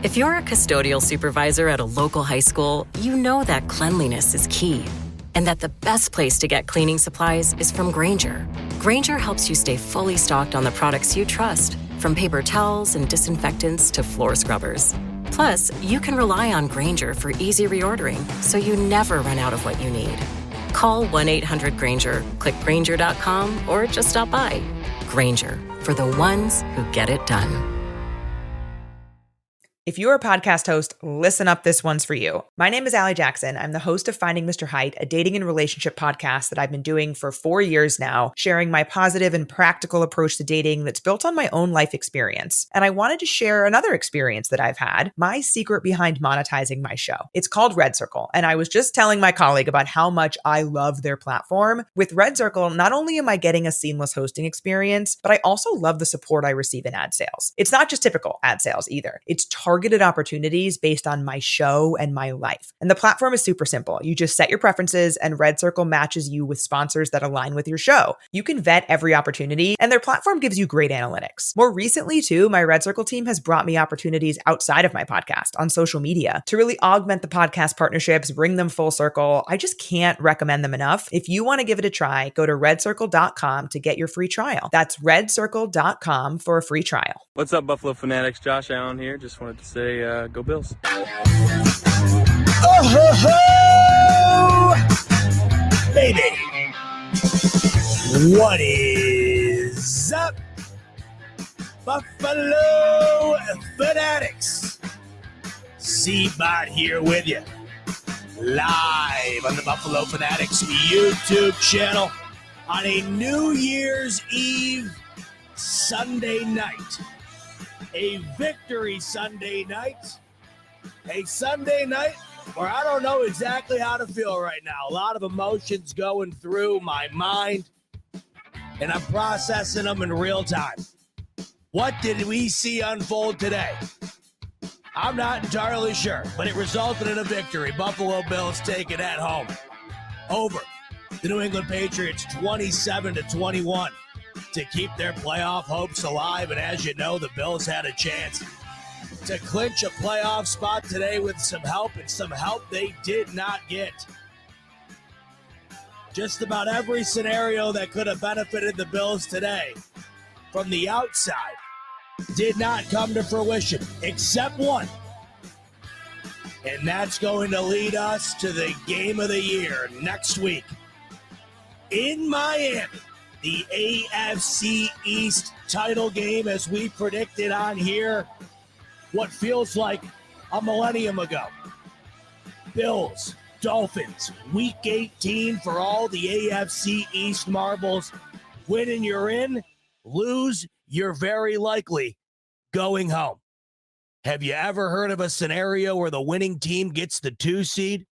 If you're a custodial supervisor at a local high school, you know that cleanliness is key, and that the best place to get cleaning supplies is from Grainger. Grainger helps you stay fully stocked on the products you trust, from paper towels and disinfectants to floor scrubbers. Plus, you can rely on Grainger for easy reordering, so you never run out of what you need. Call 1-800-GRAINGER, click Grainger.com, or just stop by. Grainger, for the ones who get it done. If you're a podcast host, listen up, this one's for you. My name is Allie Jackson. I'm the host of Finding Mr. Height, a dating and relationship podcast that I've been doing for 4 years now, sharing my positive and practical approach to dating that's built on my own life experience. And I wanted to share another experience that I've had, my secret behind monetizing my show. It's called Red Circle, and I was just telling my colleague about how much I love their platform. With Red Circle, not only am I getting a seamless hosting experience, but I also love the support I receive in ad sales. It's not just typical ad sales either. It's targeted opportunities based on my show and my life. And the platform is super simple. You just set your preferences and Red Circle matches you with sponsors that align with your show. You can vet every opportunity and their platform gives you great analytics. More recently too, my Red Circle team has brought me opportunities outside of my podcast on social media to really augment the podcast partnerships, bring them full circle. I just can't recommend them enough. If you want to give it a try, go to redcircle.com to get your free trial. That's redcircle.com for a free trial. What's up, Buffalo Fanatics? Josh Allen here. Just wanted to say, go Bills. Oh, ho, ho! Baby! What is up, Buffalo Fanatics? C-Bot here with you, live on the Buffalo Fanatics YouTube channel on a New Year's Eve Sunday night. A victory Sunday night. A Sunday night where I don't know exactly how to feel right now. A lot of emotions going through my mind, and I'm processing them in real time. What did we see unfold today? I'm not entirely sure, but it resulted in a victory. Buffalo Bills take it at home over the New England Patriots 27-21. To keep their playoff hopes alive. And as you know, the Bills had a chance to clinch a playoff spot today with some help, and some help they did not get. Just about every scenario that could have benefited the Bills today from the outside did not come to fruition, except one. And that's going to lead us to the game of the year next week in Miami. The AFC East title game, as we predicted on here, what feels like a millennium ago. Bills, Dolphins, Week 18 for all the AFC East marbles. Win and you're in, lose, you're very likely going home. Have you ever heard of a scenario where the winning team gets the 2 seed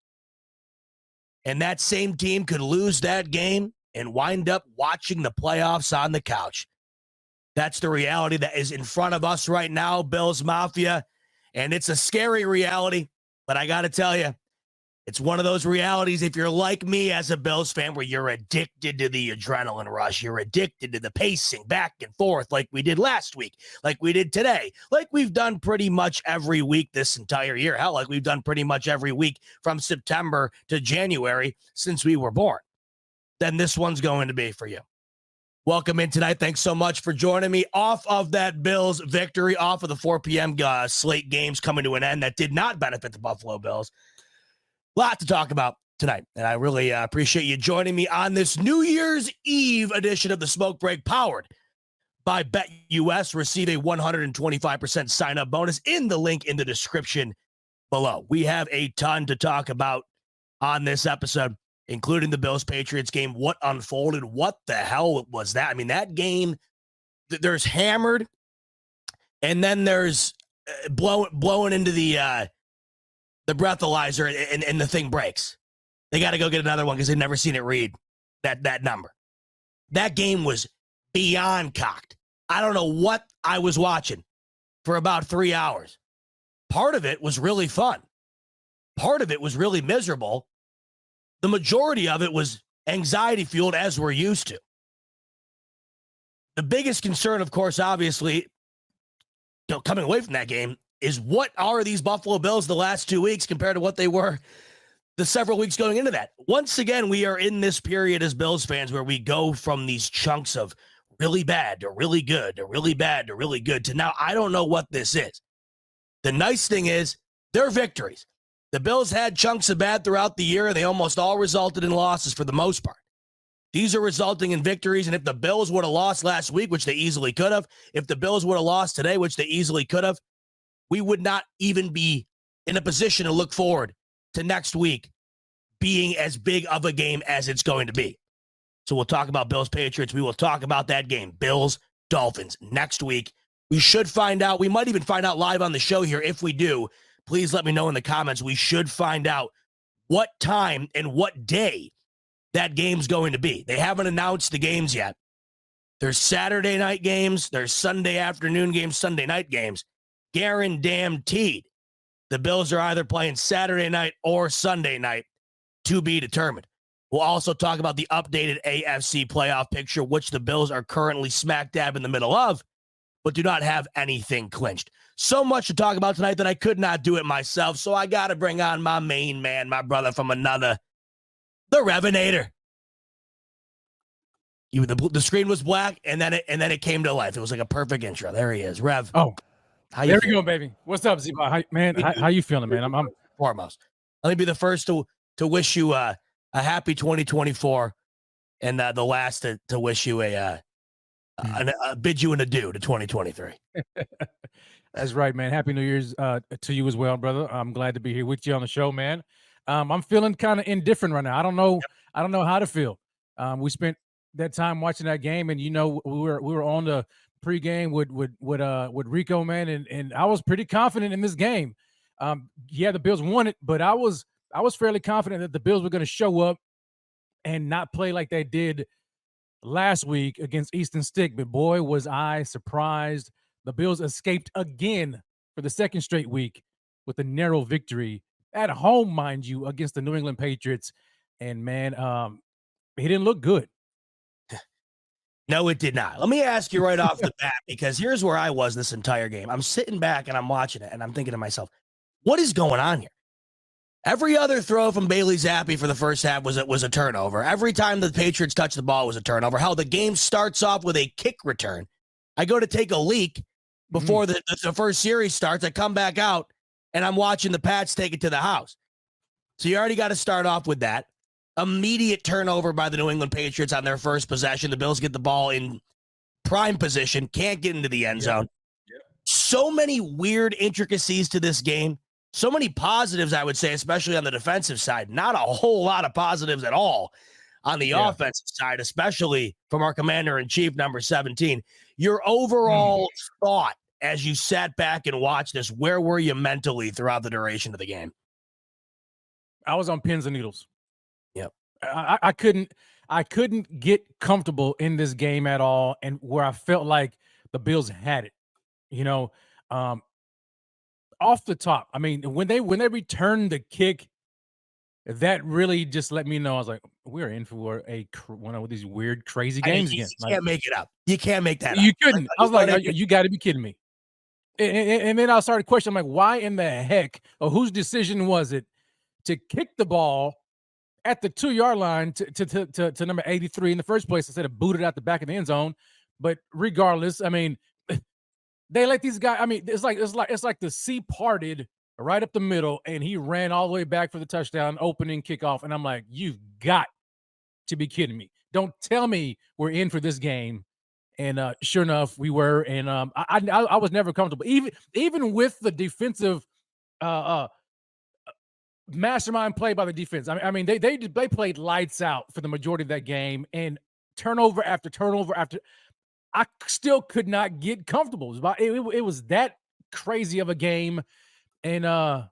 and that same team could lose that game and wind up watching the playoffs on the couch? That's the reality that is in front of us right now, Bills Mafia. And it's a scary reality, but I got to tell you, it's one of those realities, if you're like me as a Bills fan, where you're addicted to the adrenaline rush, you're addicted to the pacing back and forth like we did last week, like we did today, like we've done pretty much every week this entire year. Hell, like we've done pretty much every week from September to January since we were born. Then this one's going to be for you. Welcome in tonight. Thanks so much for joining me off of that Bills victory, off of the 4 p.m. slate games coming to an end that did not benefit the Buffalo Bills. A lot to talk about tonight, and I really appreciate you joining me on this New Year's Eve edition of the Smoke Break, powered by BetUS. Receive a 125% sign-up bonus in the link in the description below. We have a ton to talk about on this episode, including the Bills-Patriots game. What unfolded? What the hell was that? I mean, that game, there's hammered, and then there's blowing into the breathalyzer, and the thing breaks. They got to go get another one because they've never seen it read that number. That game was beyond cocked. I don't know what I was watching for about 3 hours. Part of it was really fun. Part of it was really miserable. The majority of it was anxiety-fueled, as we're used to. The biggest concern, of course, obviously, coming away from that game, is what are these Buffalo Bills the last 2 weeks compared to what they were the several weeks going into that. Once again, we are in this period as Bills fans where we go from these chunks of really bad to really good to really bad to really good to now I don't know what this is. The nice thing is they're victories. The Bills had chunks of bad throughout the year. They almost all resulted in losses for the most part. These are resulting in victories, and if the Bills would have lost last week, which they easily could have, if the Bills would have lost today, which they easily could have, we would not even be in a position to look forward to next week being as big of a game as it's going to be. So we'll talk about Bills Patriots. We will talk about that game, Bills Dolphins, next week. We should find out. We might even find out live on the show here. If we do, please let me know in the comments. We should find out what time and what day that game's going to be. They haven't announced the games yet. There's Saturday night games. There's Sunday afternoon games, Sunday night games. Guaranteed. The Bills are either playing Saturday night or Sunday night, to be determined. We'll also talk about the updated AFC playoff picture, which the Bills are currently smack dab in the middle of, but do not have anything clinched. So much to talk about tonight that I could not do it myself, so I got to bring on my main man, my brother from another, the Revinator. The screen was black, and then it came to life. It was like a perfect intro. There he is, Rev. Oh, how there we go, baby. What's up, Z-Bot? How you feeling, man? I'm foremost. Let me be the first to wish you a happy 2024, and the last to wish you bid you an adieu to 2023. That's right, man. Happy New Year's to you as well, brother. I'm glad to be here with you on the show, man. I'm feeling kind of indifferent right now. I don't know how to feel. We spent that time watching that game, and we were on the pregame with Rico, man, and I was pretty confident in this game. The Bills won it, but I was fairly confident that the Bills were going to show up and not play like they did last week against Eastern Stick. But boy, was I surprised. The Bills escaped again for the second straight week with a narrow victory at home, mind you, against the New England Patriots. And man, he didn't look good. No, it did not. Let me ask you right off the bat, because here's where I was this entire game. I'm sitting back and I'm watching it, and I'm thinking to myself, what is going on here? Every other throw from Bailey Zappi for the first half was a turnover. Every time the Patriots touched the ball was a turnover. Hell, the game starts off with a kick return. I go to take a leak before the first series starts. I come back out, and I'm watching the Pats take it to the house. So you already got to start off with that. Immediate turnover by the New England Patriots on their first possession. The Bills get the ball in prime position, can't get into the end zone. Yep. So many weird intricacies to this game. So many positives, I would say, especially on the defensive side. Not a whole lot of positives at all on the offensive side, especially from our commander-in-chief, number 17. Your overall thought as you sat back and watched this, where were you mentally throughout the duration of the game? I was on pins and needles. Yep. I couldn't get comfortable in this game at all, and where I felt like the Bills had it. Off the top, I mean, when they returned the kick, that really just let me know. I was like, we're in for one of these weird, crazy games again. You can't make it up. You can't make that up. You couldn't. I was like, you got to be kidding me. And then I started questioning, I'm like, why in the heck, or whose decision was it to kick the ball at the 2-yard line to number 83 in the first place instead of boot it out the back of the end zone? But regardless, I mean, they let these guys. I mean, it's like the sea parted right up the middle, and he ran all the way back for the touchdown, opening kickoff. And I'm like, you've got to be kidding me! Don't tell me we're in for this game. And sure enough, we were. And I was never comfortable, even with the defensive mastermind play by the defense. I mean, they played lights out for the majority of that game, and turnover after turnover after. I still could not get comfortable. It was that crazy of a game, and I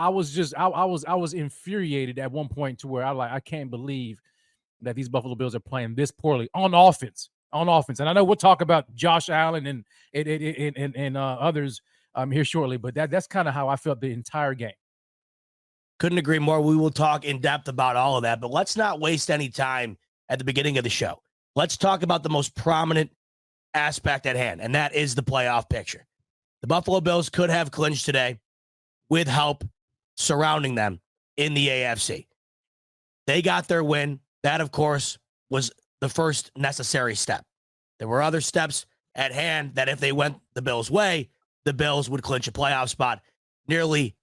was infuriated at one point to where I can't believe that these Buffalo Bills are playing this poorly on offense. And I know we'll talk about Josh Allen and others here shortly, but that's kind of how I felt the entire game. Couldn't agree more. We will talk in depth about all of that, but let's not waste any time at the beginning of the show. Let's talk about the most prominent aspect at hand, and that is the playoff picture. The Buffalo Bills could have clinched today with help surrounding them in the AFC. They got their win. That, of course, was the first necessary step. There were other steps at hand that if they went the Bills' way, the Bills would clinch a playoff spot. Nearly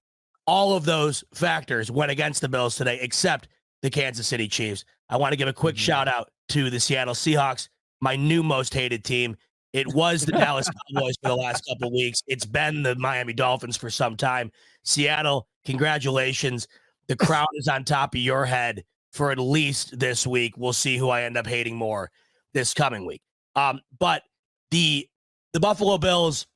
all of those factors went against the Bills today, except the Kansas City Chiefs. I want to give a quick shout out to the Seattle Seahawks, my new most hated team. It was the Dallas Cowboys for the last couple of weeks. It's been the Miami Dolphins for some time. Seattle, congratulations. The crown is on top of your head for at least this week. We'll see who I end up hating more this coming week. But the Buffalo Bills,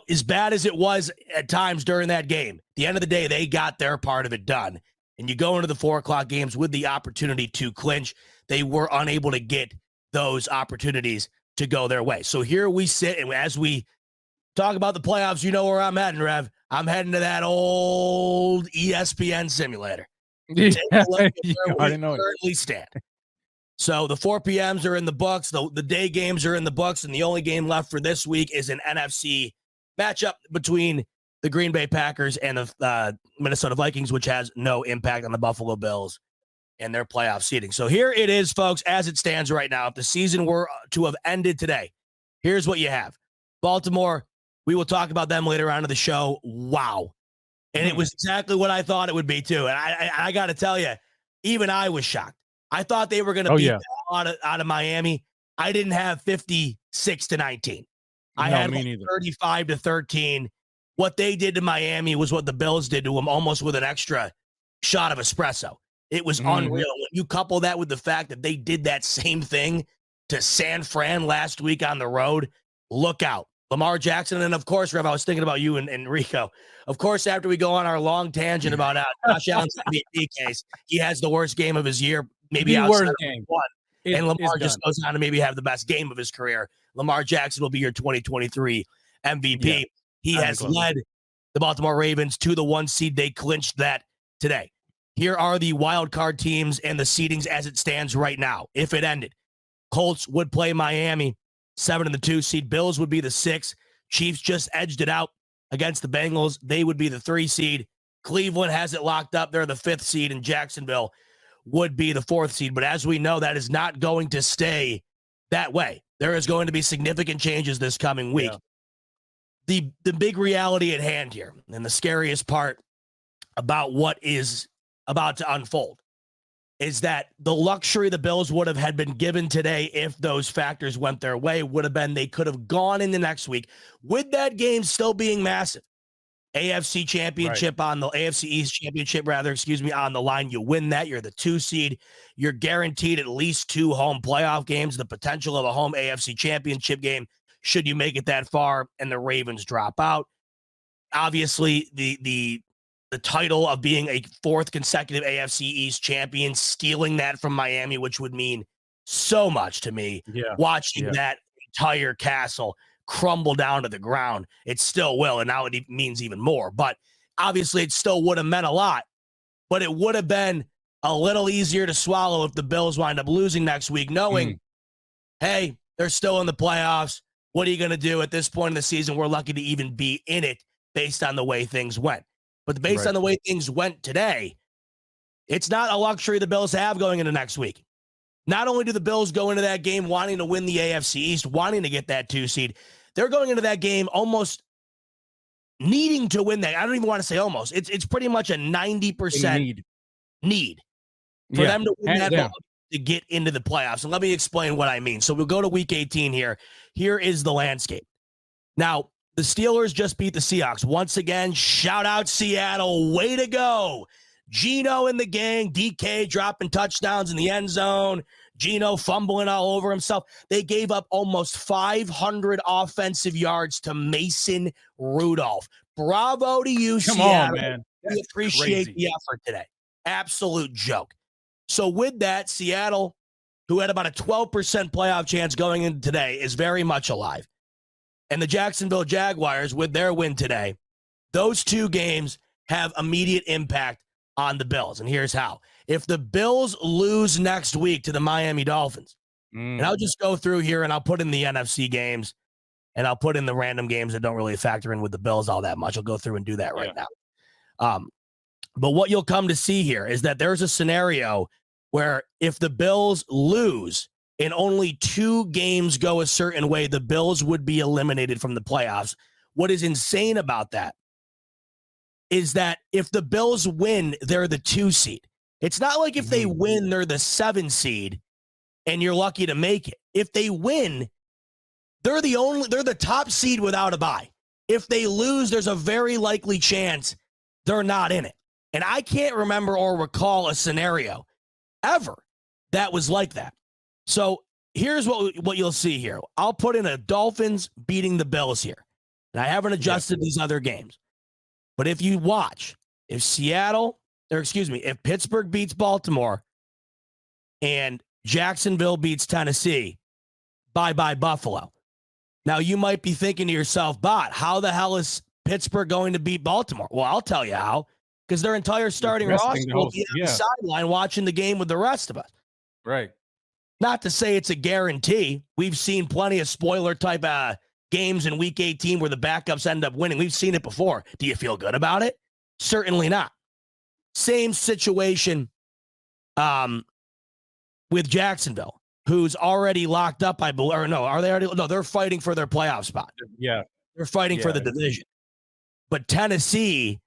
as bad as it was at times during that game, at the end of the day, they got their part of it done. And you go into the 4:00 games with the opportunity to clinch. They were unable to get those opportunities to go their way. So here we sit, and as we talk about the playoffs, you know where I'm heading, Rev. I'm heading to that old ESPN simulator. Yeah, Take a look at you where already we know it. currently stand. So the 4 p.m.s are in the books. The day games are in the books, and the only game left for this week is an NFC matchup between the Green Bay Packers and the Minnesota Vikings, which has no impact on the Buffalo Bills and their playoff seeding. So here it is, folks, as it stands right now. If the season were to have ended today, here's what you have. Baltimore, we will talk about them later on in the show. Wow. And it was exactly what I thought it would be, too. And I got to tell you, even I was shocked. I thought they were going to beat them out of Miami. I didn't have 56-19. I had 35-13. What they did to Miami was what the Bills did to them, almost with an extra shot of espresso. It was unreal. When you couple that with the fact that they did that same thing to San Fran last week on the road, look out. Lamar Jackson, and of course, Rev, I was thinking about you and Rico. Of course, after we go on our long tangent about Josh Allen's MVP case, he has the worst game of his year, maybe outside of one. And Lamar just goes on to maybe have the best game of his career. Lamar Jackson will be your 2023 MVP. Yeah, he has led the Baltimore Ravens to the 1 seed. They clinched that today. Here are the wild card teams and the seedings as it stands right now. If it ended, Colts would play Miami, 7 and the 2 seed. Bills would be the 6. Chiefs just edged it out against the Bengals. They would be the 3 seed. Cleveland has it locked up. They're the 5th seed, and Jacksonville would be the 4th seed. But as we know, that is not going to stay that way. There is going to be significant changes this coming week. Yeah. The big reality at hand here, and the scariest part about what is about to unfold, is that the luxury the Bills would have had been given today if those factors went their way would have been they could have gone in the next week with that game still being massive. AFC championship on the AFC East championship, on the line. You win that, you're the 2 seed. You're guaranteed at least 2 home playoff games, the potential of a home AFC championship game should you make it that far and the Ravens drop out. Obviously, the title of being a 4th consecutive AFC East champion, stealing that from Miami, which would mean so much to me. Watching that entire castle crumble down to the ground. It still will, and now it means even more. But obviously, it still would have meant a lot. But it would have been a little easier to swallow if the Bills wind up losing next week, knowing, hey, they're still in the playoffs. What are you going to do at this point in the season? We're lucky to even be in it based on the way things went. But based on the way things went today, it's not a luxury the Bills have going into next week. Not only do the Bills go into that game wanting to win the AFC East, wanting to get that 2 seed, they're going into that game almost needing to win that. I don't even want to say almost. It's pretty much a 90% need for them to win that ball to get into the playoffs. And let me explain what I mean. So we'll go to week 18 here. Here is the landscape. Now, the Steelers just beat the Seahawks. Once again, shout out Seattle. Way to go. Geno and the gang, DK dropping touchdowns in the end zone. Geno fumbling all over himself. They gave up almost 500 offensive yards to Mason Rudolph. Bravo to you, Seattle. Come on, man. We appreciate the effort today. Absolute joke. So with that, Seattle, who had about a 12% playoff chance going into today, is very much alive. And the Jacksonville Jaguars, with their win today, those 2 games have immediate impact on the Bills. And here's how. If the Bills lose next week to the Miami Dolphins, and I'll just go through here and I'll put in the NFC games. and I'll put in the random games that don't really factor in with the Bills all that much. I'll go through and do that right now. But what you'll come to see here is that there's a scenario where if the Bills lose and only 2 games go a certain way, the Bills would be eliminated from the playoffs. What is insane about that is that if the Bills win, they're the 2 seed. It's not like if they win, they're the 7 seed and you're lucky to make it. If they win, they're the top seed without a bye. If they lose, there's a very likely chance they're not in it. And I can't remember or recall a scenario ever that was like that. So here's what you'll see here. I'll put in a Dolphins beating the Bills here. And I haven't adjusted these other games. But if you watch, if Pittsburgh beats Baltimore and Jacksonville beats Tennessee, bye-bye Buffalo. Now you might be thinking to yourself, Bot, how the hell is Pittsburgh going to beat Baltimore? Well, I'll tell you how. Because their entire starting roster will be on the sideline watching the game with the rest of us. Right. Not to say it's a guarantee. We've seen plenty of spoiler type games in Week 18 where the backups end up winning. We've seen it before. Do you feel good about it? Certainly not. Same situation with Jacksonville, who's already locked up, I believe. Or no, are they already? No, they're fighting for their playoff spot. Yeah. They're fighting for the division. But Tennessee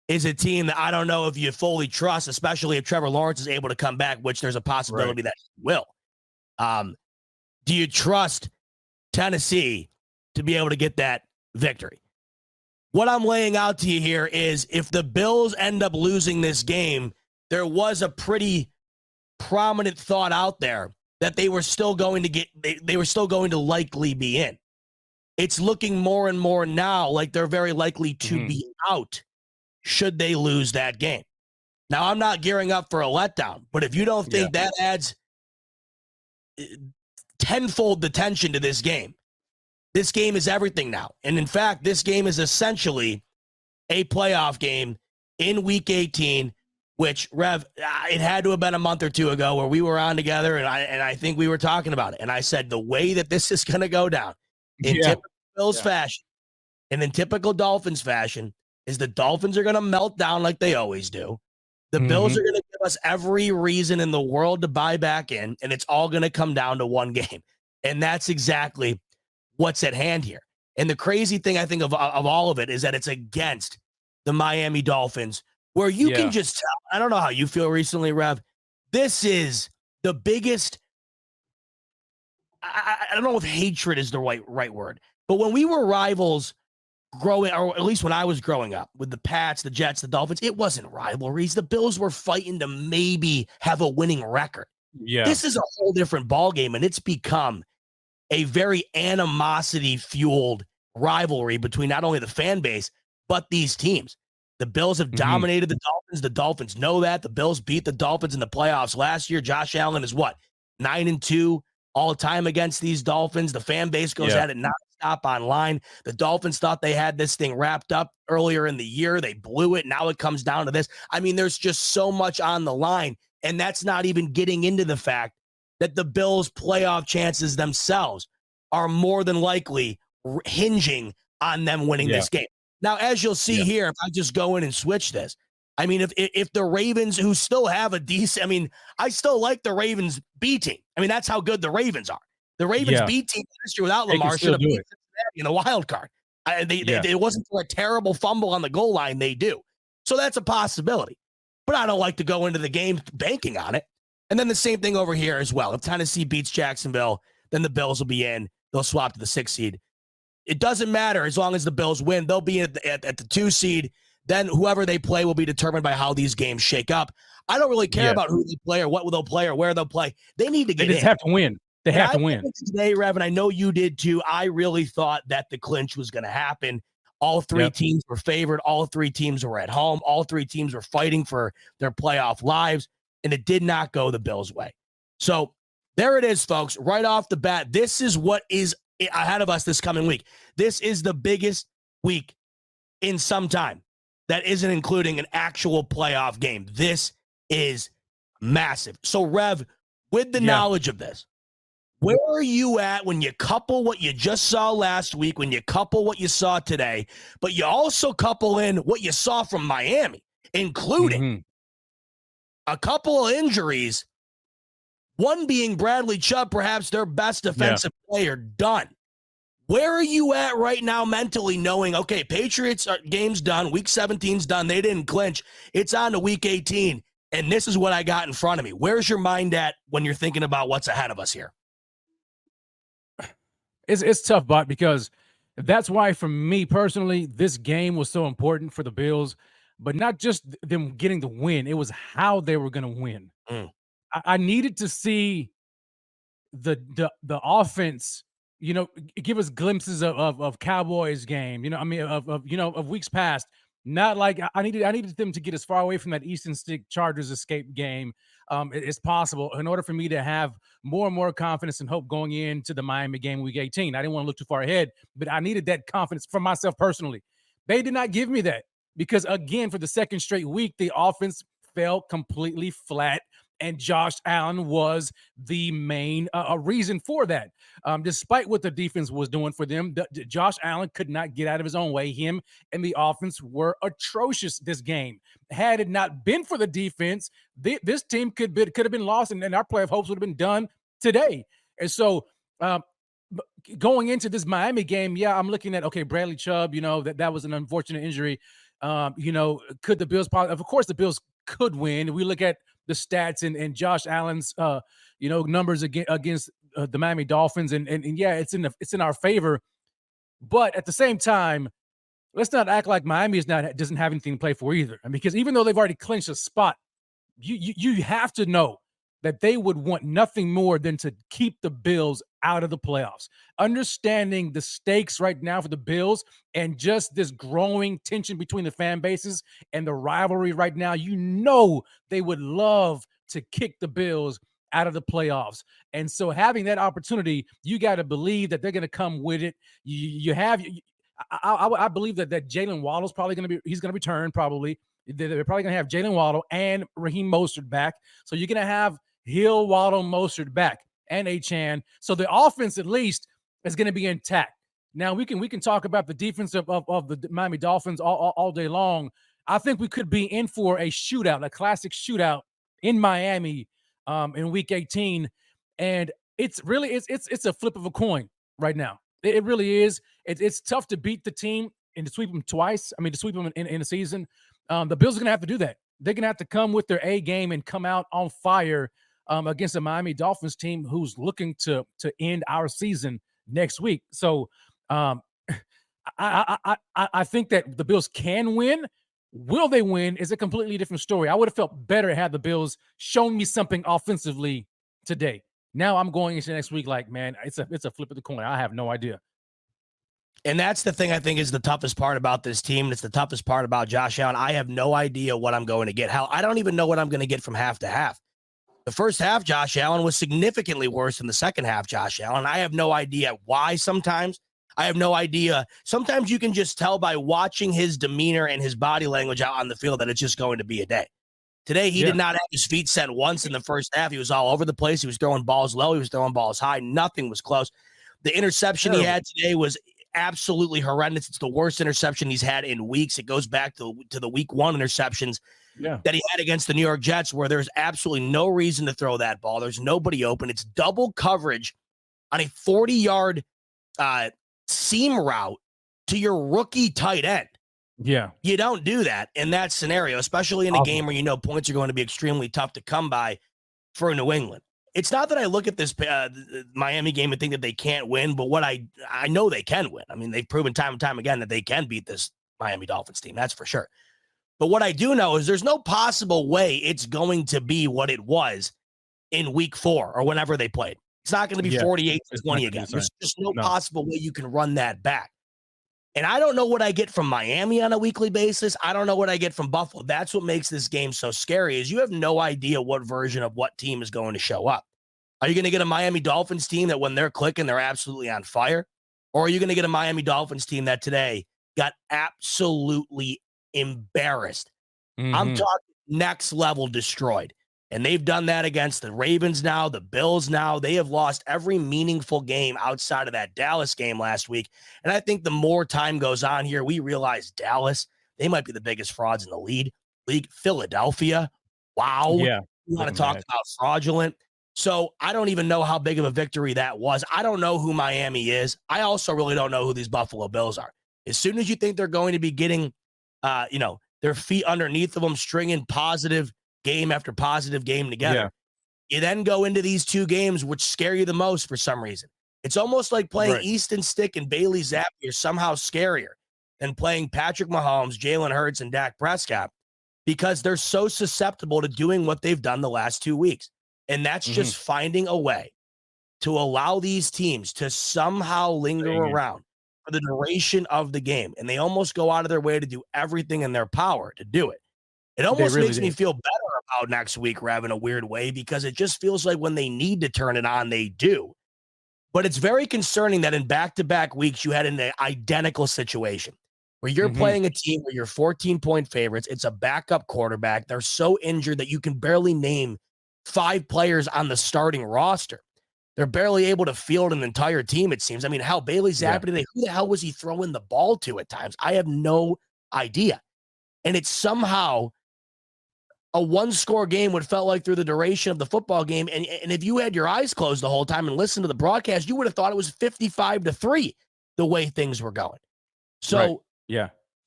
is a team that I don't know if you fully trust, especially if Trevor Lawrence is able to come back, which there's a possibility that he will. Do you trust Tennessee to be able to get that victory? What I'm laying out to you here is if the Bills end up losing this game, there was a pretty prominent thought out there that they were still going to they were still going to likely be in. It's looking more and more now like they're very likely to be out should they lose that game. Now, I'm not gearing up for a letdown, but if you don't think that adds tenfold the tension to this game is everything now. And in fact, this game is essentially a playoff game in Week 18, which, Rev, it had to have been a month or two ago where we were on together, and I think we were talking about it. And I said the way that this is going to go down in typical Bills fashion and in typical Dolphins fashion is the Dolphins are going to melt down like they always do. The Bills are going to give us every reason in the world to buy back in, and it's all going to come down to one game. And that's exactly what's at hand here. And the crazy thing I think of all of it is that it's against the Miami Dolphins, where you can just tell. I don't know how you feel recently, Rev. This is the biggest. I don't know if hatred is the right word, but when we were rivals growing, or at least when I was growing up with the Pats, the Jets, the Dolphins, it wasn't rivalries. The Bills were fighting to maybe have a winning record. Yeah. This is a whole different ballgame, and it's become a very animosity-fueled rivalry between not only the fan base, but these teams. The Bills have dominated the Dolphins. The Dolphins know that. The Bills beat the Dolphins in the playoffs last year. Josh Allen is 9-2 all time against these Dolphins. The fan base goes at it nonstop online. The Dolphins thought they had this thing wrapped up earlier in the year. They blew it. Now it comes down to this. I mean, there's just so much on the line, and that's not even getting into the fact that the Bills' playoff chances themselves are more than likely hinging on them winning this game. Now, as you'll see here, if I just go in and switch this, I mean, if the Ravens, who still have a decent, I mean, I still like the Ravens B team. I mean, that's how good the Ravens are. The Ravens B team last year without Lamar should have beat Cincinnati in a wild card. It wasn't for a terrible fumble on the goal line. They do. So that's a possibility. But I don't like to go into the game banking on it. And then the same thing over here as well. If Tennessee beats Jacksonville, then the Bills will be in. They'll swap to the 6th seed. It doesn't matter as long as the Bills win. They'll be at the 2 seed. Then whoever they play will be determined by how these games shake up. I don't really care about who they play or what they'll play or where they'll play. They need to get in. They just have to win. They have to win. Today, Rev, and I know you did too, I really thought that the clinch was going to happen. All 3 teams were favored. All 3 teams were at home. All 3 teams were fighting for their playoff lives, and it did not go the Bills' way. So there it is, folks. Right off the bat, this is what is ahead of us this coming week. This is the biggest week in some time that isn't including an actual playoff game. This is massive. So, Rev, with the knowledge of this, Where are you at when you couple what you just saw last week, when you couple what you saw today, but you also couple in what you saw from Miami, including a couple of injuries, one being Bradley Chubb, perhaps their best defensive player, done. Where are you at right now mentally knowing, okay, Patriots game's done, week 17's done, they didn't clinch, it's on to week 18, and this is what I got in front of me. Where's your mind at when you're thinking about what's ahead of us here? It's tough, Bot, because that's why, for me personally, this game was so important for the Bills, but not just them getting the win. It was how they were going to win. I needed to see the offense, give us glimpses of Cowboys game, of weeks past. Not like I needed them to get as far away from that Eastern Stick Chargers escape game as possible in order for me to have more and more confidence and hope going into the Miami game week 18. I didn't want to look too far ahead, but I needed that confidence for myself personally. They did not give me that because, again, for the second straight week, the offense fell completely flat, and Josh Allen was the main reason for that. Despite what the defense was doing for them, Josh Allen could not get out of his own way. Him and the offense were atrocious this game. Had it not been for the defense, this team could have been lost, and our playoff hopes would have been done today. And so going into this Miami game, I'm looking at, okay, Bradley Chubb, that was an unfortunate injury. Could the Bills – of course the Bills could win. We look at the stats and Josh Allen's, numbers against the Miami Dolphins, and it's in our favor. But at the same time, let's not act like Miami doesn't have anything to play for either. Because even though they've already clinched a spot, you have to know that they would want nothing more than to keep the Bills out of the playoffs. Understanding the stakes right now for the Bills and just this growing tension between the fan bases and the rivalry right now, they would love to kick the Bills out of the playoffs. And so having that opportunity, you got to believe that they're going to come with it. I believe that Jalen Waddle's probably going to he's going to return probably. They're probably going to have Jalen Waddle and Raheem Mostert back. So you're going to have Hill, Waddle, Mostert back, and Achane. So the offense, at least, is going to be intact. Now we can talk about the defense of the Miami Dolphins all day long. I think we could be in for a shootout, a classic shootout in Miami in Week 18, and it's a flip of a coin right now. It really is. It's tough to beat the team and to sweep them twice. To sweep them in a season. The Bills are going to have to do that. They're going to have to come with their A game and come out on fire against a Miami Dolphins team who's looking to end our season next week. So I think that the Bills can win. Will they win is a completely different story. I would have felt better had the Bills shown me something offensively today. Now I'm going into next week like, man, it's a flip of the coin. I have no idea. And that's the thing I think is the toughest part about this team. And it's the toughest part about Josh Allen. I have no idea what I'm going to get. Hell, I don't even know what I'm going to get from half to half. The first half, Josh Allen was significantly worse than the second half, Josh Allen. I have no idea why sometimes. I have no idea. Sometimes you can just tell by watching his demeanor and his body language out on the field that it's just going to be a day. Today, he did not have his feet set once in the first half. He was all over the place. He was throwing balls low. He was throwing balls high. Nothing was close. The interception he had today was absolutely horrendous. It's the worst interception he's had in weeks. It goes back to the week one interceptions that he had against the New York Jets, where there's absolutely no reason to throw that ball. There's nobody open. It's double coverage on a 40-yard seam route to your rookie tight end. Yeah. You don't do that in that scenario, especially in a game where points are going to be extremely tough to come by for New England. It's not that I look at this Miami game and think that they can't win, but what I know they can win. I mean, they've proven time and time again that they can beat this Miami Dolphins team. That's for sure. But what I do know is there's no possible way it's going to be what it was in week 4 or whenever they played. It's not going to be 48-20 again. There's just no possible way you can run that back. And I don't know what I get from Miami on a weekly basis. I don't know what I get from Buffalo. That's what makes this game so scary is you have no idea what version of what team is going to show up. Are you going to get a Miami Dolphins team that when they're clicking, they're absolutely on fire? Or are you going to get a Miami Dolphins team that today got absolutely embarrassed? I'm talking next level destroyed. And they've done that against the Ravens now, the Bills now. They have lost every meaningful game outside of that Dallas game last week. And I think the more time goes on here, we realize Dallas, they might be the biggest frauds in the league. Philadelphia, wow. Yeah. You want to talk about fraudulent. So I don't even know how big of a victory that was. I don't know who Miami is. I also really don't know who these Buffalo Bills are. As soon as you think they're going to be getting, their feet underneath of them, stringing positive game after positive game together, you then go into these two games which scare you the most for some reason. It's almost like playing Easton Stick and Bailey Zappi are somehow scarier than playing Patrick Mahomes, Jalen Hurts, and Dak Prescott, because they're so susceptible to doing what they've done the last 2 weeks. And that's just finding a way to allow these teams to somehow linger around for the duration of the game. And they almost go out of their way to do everything in their power to do it. It almost makes me feel better about next week, Rev, in a weird way, because it just feels like when they need to turn it on, they do. But it's very concerning that in back-to-back weeks, you had an identical situation where you're playing a team where you're 14-point favorites. It's a backup quarterback. They're so injured that you can barely name 5 players on the starting roster. They're barely able to field an entire team, it seems. I mean, how Bailey Zappi today, who the hell was he throwing the ball to at times? I have no idea. And it's somehow a one-score game what felt like through the duration of the football game. And if you had your eyes closed the whole time and listened to the broadcast, you would have thought it was 55-3 the way things were going. So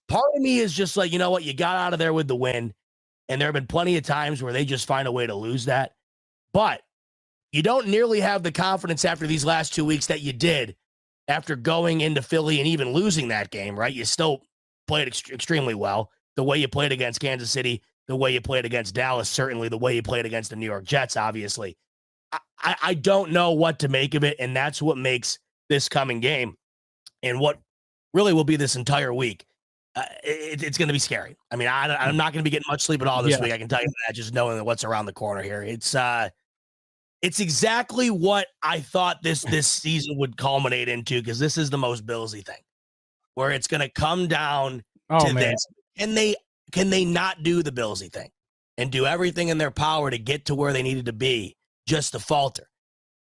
part of me is just like, you know what? You got out of there with the win. And there have been plenty of times where they just find a way to lose that. But you don't nearly have the confidence after these last 2 weeks that you did after going into Philly and even losing that game, right? You still played extremely well. The way you played against Kansas City, the way you played against Dallas, certainly the way you played against the New York Jets, obviously. I don't know what to make of it, and that's what makes this coming game and what really will be this entire week. It's going to be scary. I mean, I'm not going to be getting much sleep at all this week. I can tell you that, just knowing what's around the corner here. It's exactly what I thought this season would culminate into, because this is the most Billsy thing, where it's going to come down to this. Can they not do the Billsy thing and do everything in their power to get to where they needed to be just to falter?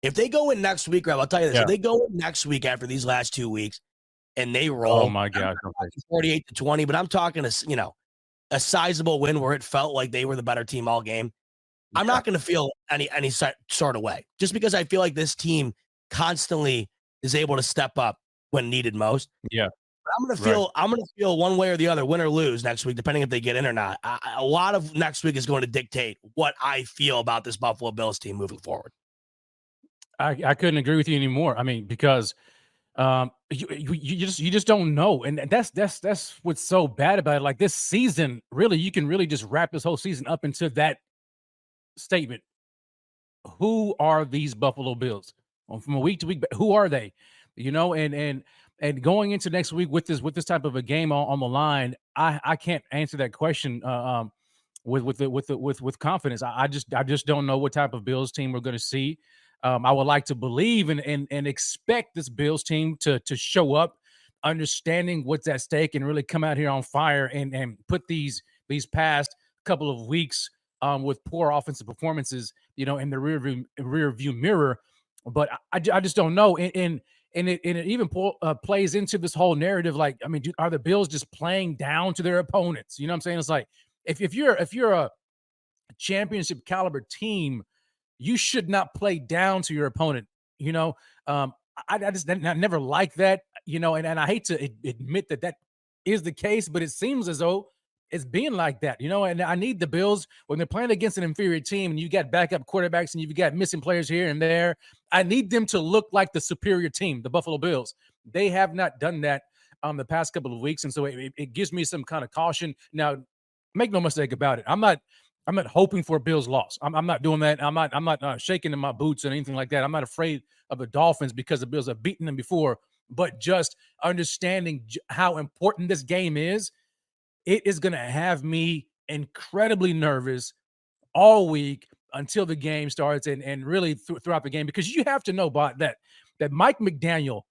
If they go in next week, Rob, I'll tell you this. If they go in next week after these last 2 weeks and they roll, oh my God, 48-20, but I'm talking a sizable win where it felt like they were the better team all game. I'm not going to feel any sort of way, just because I feel like this team constantly is able to step up when needed most. Yeah. I'm gonna feel one way or the other, win or lose next week, depending if they get in or not. A lot of next week is going to dictate what I feel about this Buffalo Bills team moving forward. I couldn't agree with you anymore. I mean, because you just don't know, and that's what's so bad about it. Like this season, really, you can really just wrap this whole season up into that statement. Who are these Buffalo Bills? From a week to week, who are they? And going into next week with this type of a game on the line, I can't answer that question with confidence. I just don't know what type of Bills team we're going to see. I would like to believe and expect this Bills team to show up, understanding what's at stake, and really come out here on fire and put these past couple of weeks with poor offensive performances, in the rear view mirror. But I just don't know. And it even plays into this whole narrative. Like, I mean, are the Bills just playing down to their opponents? You know what I'm saying? It's like, if you're a championship caliber team, you should not play down to your opponent. I never like that, and I hate to admit that is the case, but it seems as though it's being like that, and I need the Bills when they're playing against an inferior team and you got backup quarterbacks and you've got missing players here and there. I need them to look like the superior team, the Buffalo Bills. They have not done that the past couple of weeks. And so it gives me some kind of caution. Now, make no mistake about it. I'm not hoping for a Bills loss. I'm not doing that. I'm not shaking in my boots or anything like that. I'm not afraid of the Dolphins because the Bills have beaten them before, but just understanding how important this game is. It is going to have me incredibly nervous all week until the game starts and really throughout the game, because you have to know that Mike McDaniel,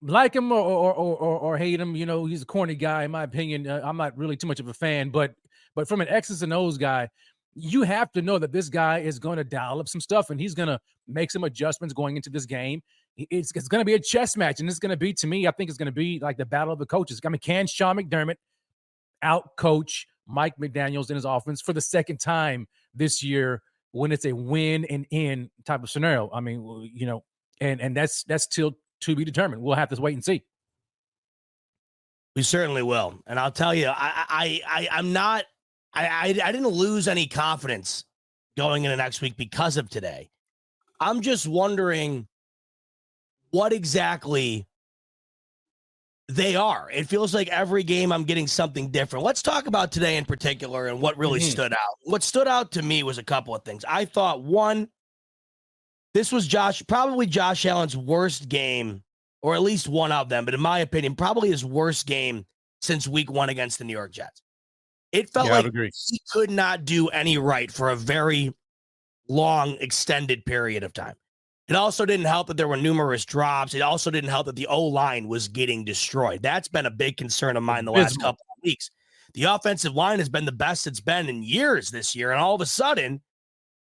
like him or hate him, he's a corny guy in my opinion. I'm not really too much of a fan, but from an X's and O's guy, you have to know that this guy is going to dial up some stuff and he's going to make some adjustments going into this game. It's going to be a chess match, and it's going to be, to me, I think it's going to be like the battle of the coaches. I mean, can Sean McDermott out-coach Mike McDaniels in his offense for the second time this year when it's a win and in type of scenario? I mean, you know, and that's still to be determined. We'll have to wait and see. We certainly will. And I'll tell you, I'm not, I didn't lose any confidence going into next week because of today. I'm just wondering what exactly they are. It feels like every game I'm getting something different. Let's talk about today in particular and what really stood out. What stood out to me was a couple of things. I thought, one, this was probably Josh Allen's worst game, or at least one of them, but in my opinion, probably his worst game since week 1 against the New York Jets. It felt like he could not do any right for a very long, extended period of time. It also didn't help that there were numerous drops. It also didn't help that the O-line was getting destroyed. That's been a big concern of mine the last couple of weeks. The offensive line has been the best it's been in years this year, and all of a sudden,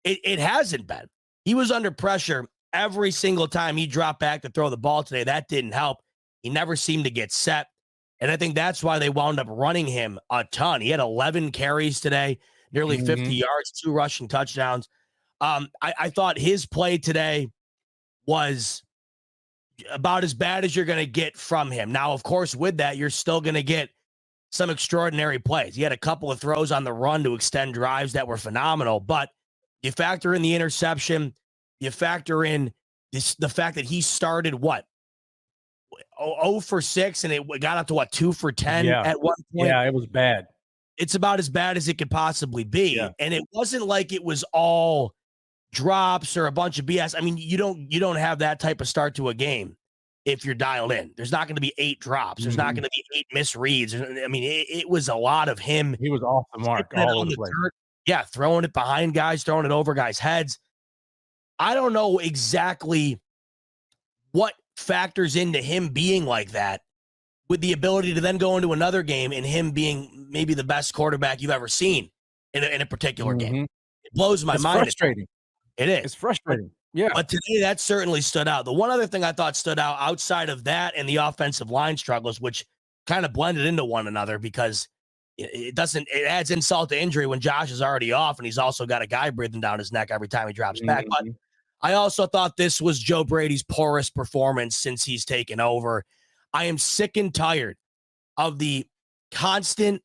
it hasn't been. He was under pressure every single time he dropped back to throw the ball today. That didn't help. He never seemed to get set, and I think that's why they wound up running him a ton. He had 11 carries today, nearly 50 yards, 2 rushing touchdowns. I thought his play today was about as bad as you're going to get from him. Now, of course, with that, you're still going to get some extraordinary plays. He had a couple of throws on the run to extend drives that were phenomenal, but you factor in the interception, you factor in the fact that he started 0 for 6, and it got up to 2 for 10 at one point. Yeah, it was bad. It's about as bad as it could possibly be. Yeah. And it wasn't like it was all drops or a bunch of BS. I mean, you don't have that type of start to a game if you're dialed in. There's not going to be 8 drops. There's not going to be 8 misreads. I mean, it was a lot of him. He was off the mark all over the place. Yeah, throwing it behind guys, throwing it over guys' heads. I don't know exactly what factors into him being like that, with the ability to then go into another game and him being maybe the best quarterback you've ever seen in a particular game. It blows my mind. Frustrating. It is. It's frustrating. Yeah. But today that certainly stood out. The one other thing I thought stood out outside of that and the offensive line struggles, which kind of blended into one another because it adds insult to injury when Josh is already off and he's also got a guy breathing down his neck every time he drops back. But I also thought this was Joe Brady's poorest performance since he's taken over. I am sick and tired of the constant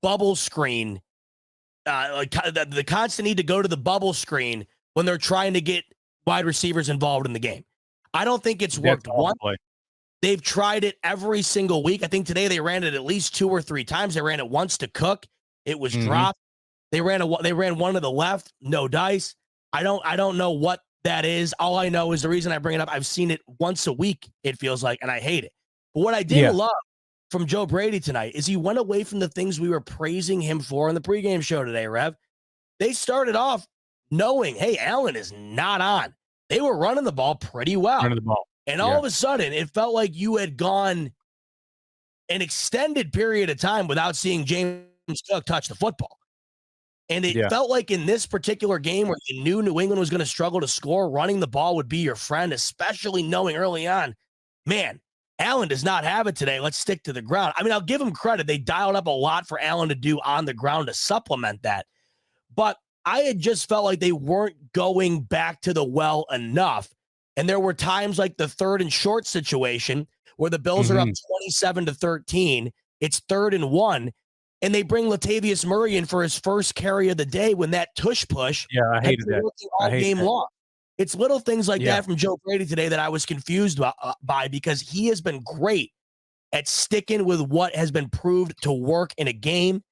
bubble screen, the constant need to go to the bubble screen when they're trying to get wide receivers involved in the game. I don't think it's worked once. They've tried it every single week. I think today they ran it at least 2 or 3 times. They ran it once to Cook. It was dropped. They ran one to the left, no dice. I don't know what that is. All I know is the reason I bring it up, I've seen it once a week, it feels like, and I hate it. But what I did love from Joe Brady tonight is he went away from the things we were praising him for in the pregame show today, Rev. They started off knowing, hey, Allen is not on. They were running the ball pretty well. And all of a sudden, it felt like you had gone an extended period of time without seeing James Cook touch the football. And it felt like in this particular game where you knew New England was going to struggle to score, running the ball would be your friend, especially knowing early on, man, Allen does not have it today. Let's stick to the ground. I mean, I'll give him credit. They dialed up a lot for Allen to do on the ground to supplement that. But I had just felt like they weren't going back to the well enough. And there were times like the 3rd and short situation where the Bills are up 27-13. It's 3rd and 1. And they bring Latavius Murray in for his first carry of the day when that tush push. Yeah, I hated that. All game long. It's little things like that from Joe Brady today that I was confused by because he has been great at sticking with what has been proved to work in a game.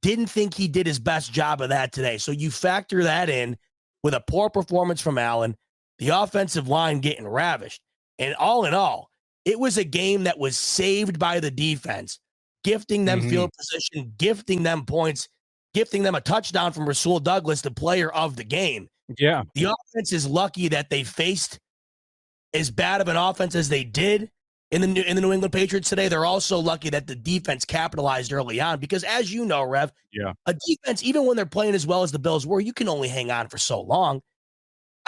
Didn't think he did his best job of that today. So you factor that in with a poor performance from Allen, the offensive line getting ravished. And all in all, it was a game that was saved by the defense, gifting them field position, gifting them points, gifting them a touchdown from Rasul Douglas, the player of the game. Yeah. The offense is lucky that they faced as bad of an offense as they did in the New England Patriots today. They're also lucky that the defense capitalized early on because, as you know, Rev, a defense, even when they're playing as well as the Bills were, you can only hang on for so long.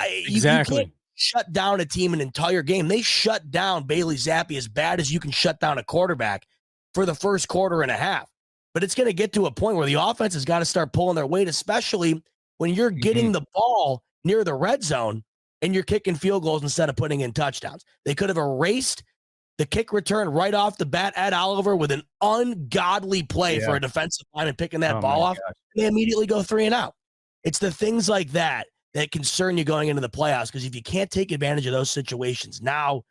Exactly. You can't shut down a team an entire game. They shut down Bailey Zappi as bad as you can shut down a quarterback for the first quarter and a half. But it's going to get to a point where the offense has got to start pulling their weight, especially when you're getting the ball near the red zone and you're kicking field goals instead of putting in touchdowns. They could have erased the kick return right off the bat at Oliver with an ungodly play for a defensive lineman picking that ball off. They immediately go 3-and-out. It's the things like that that concern you going into the playoffs, because if you can't take advantage of those situations, now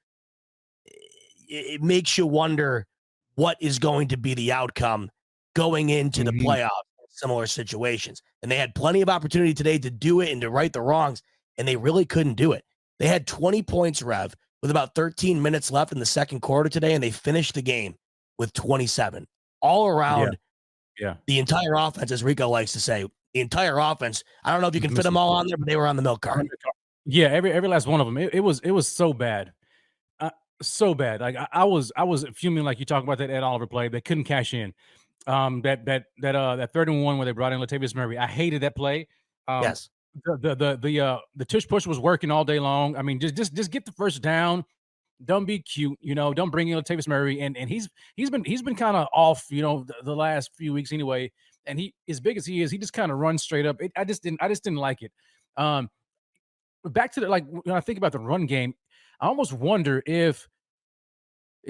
it makes you wonder what is going to be the outcome going into the playoffs in similar situations. And they had plenty of opportunity today to do it and to right the wrongs, and they really couldn't do it. They had 20 points, Rev, with about 13 minutes left in the second quarter today, and they finished the game with 27. All around the entire offense, as Rico likes to say, the entire offense. I don't know if you can fit them all on there, but they were on the milk carton. Yeah, every last one of them. It was so bad. So bad. Like I was fuming, like you talk about that Ed Oliver play. They couldn't cash in. That 3rd-and-1 where they brought in Latavius Murray. I hated that play. Yes. The tush push was working all day long. I mean, just get the first down. Don't be cute, don't bring in Latavius Murray. And he's been kind of off, the last few weeks anyway. And he, as big as he is, he just kind of runs straight up. I just didn't like it. But back to when I think about the run game, I almost wonder if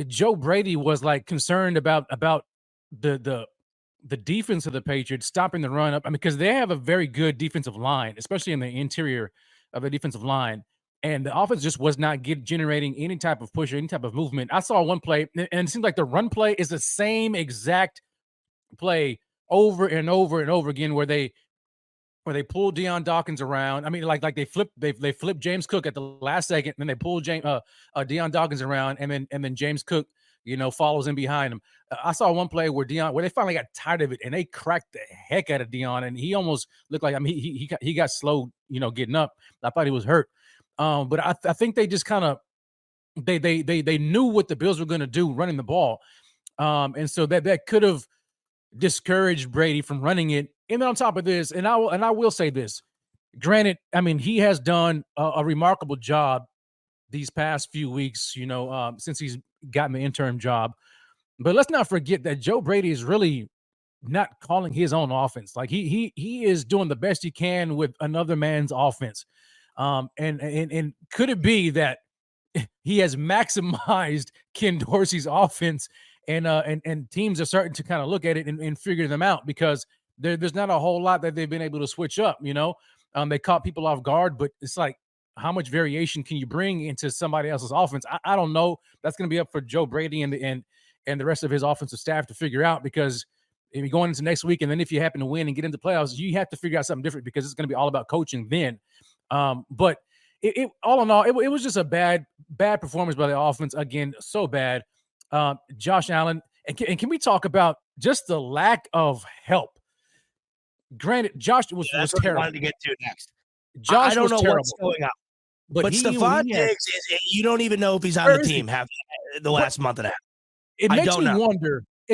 Joe Brady was concerned about the defense of the Patriots stopping the run up. I mean, because they have a very good defensive line, especially in the interior of the defensive line. And the offense just was not generating any type of push or any type of movement. I saw one play, and it seems like the run play is the same exact play over and over and over again, where they pull Deion Dawkins around. I mean, like they flip James Cook at the last second, and then they pull Deion Dawkins around, and then James Cook, follows in behind him. I saw one play where they finally got tired of it, and they cracked the heck out of Deion, and he almost looked like, I mean, he got slow, getting up. I thought he was hurt. But I think they just kind of they knew what the Bills were going to do running the ball, and so that could have discouraged Brady from running it. And then on top of this, and I will say this, granted, I mean, he has done a remarkable job these past few weeks, since he's gotten the interim job. But let's not forget that Joe Brady is really not calling his own offense. Like he is doing the best he can with another man's offense. And could it be that he has maximized Ken Dorsey's offense, and teams are starting to kind of look at it and figure them out, because there's not a whole lot that they've been able to switch up. They caught people off guard, but it's like, how much variation can you bring into somebody else's offense? I don't know. That's going to be up for Joe Brady and the rest of his offensive staff to figure out, because if you're going into next week, and then if you happen to win and get into playoffs, you have to figure out something different, because it's going to be all about coaching then. But it all in all, it was just a bad performance by the offense. Again, so bad. Josh Allen, and can we talk about just the lack of help? Granted, Josh was terrible. I wanted to get to next. Josh I don't was know terrible. what's going on. But Stephon Diggs, you don't even know if he's on the team the last month and a half. It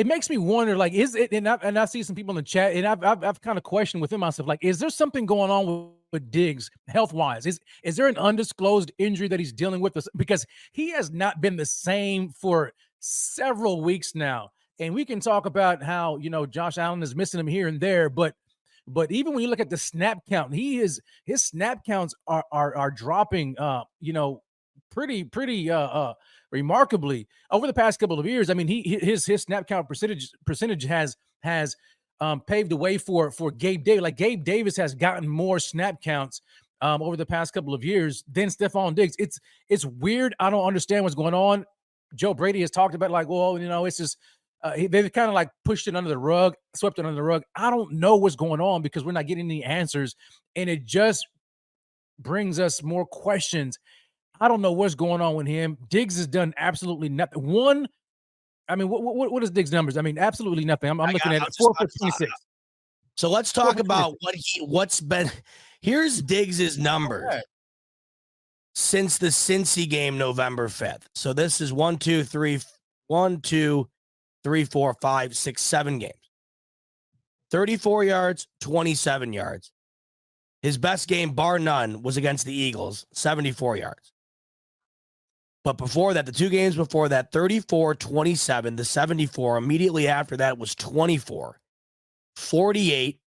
makes me wonder, like, is it? And I see some people in the chat, and I've kind of questioned within myself, like, is there something going on with Diggs health wise? Is there an undisclosed injury that he's dealing with? Because he has not been the same for several weeks now. And we can talk about how, Josh Allen is missing him here and there, but even when you look at the snap count, his snap counts are dropping, pretty remarkably over the past couple of years. I mean, his snap count percentage has paved the way for Gabe Davis. Like, Gabe Davis has gotten more snap counts over the past couple of years than Stephon Diggs. It's weird. I don't understand what's going on. Joe Brady has talked about, like, well, it's just they've kind of like pushed it under the rug, swept it under the rug. I don't know what's going on, because we're not getting any answers, and it just brings us more questions. I don't know what's going on with him. Diggs has done absolutely nothing. What is Diggs' numbers? I mean, absolutely nothing. I'm looking at it. 4 for 26. So let's talk about what's been. Here's Diggs' numbers since the Cincy game November 5th. So this is 1, 2, 3, 4, 5, 6, 7 games. 34 yards, 27 yards. His best game, bar none, was against the Eagles, 74 yards. But before that, the 2 games before that, 34, 27, the 74. Immediately after that was 24, 48,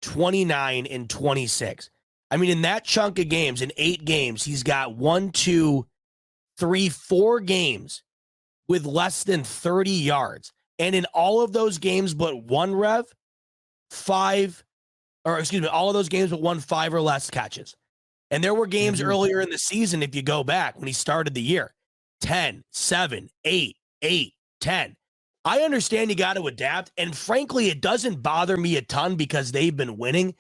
29, and 26. I mean, in that chunk of games, in 8 games, he's got 1, 2, 3, 4 games with less than 30 yards. And in all of those games but one, Rev, all of those games but 1 5 or less catches. And there were games earlier in the season, if you go back, when he started the year, 10, 7, 8, 8, 10. I understand you got to adapt, and frankly, it doesn't bother me a ton because they've been winning,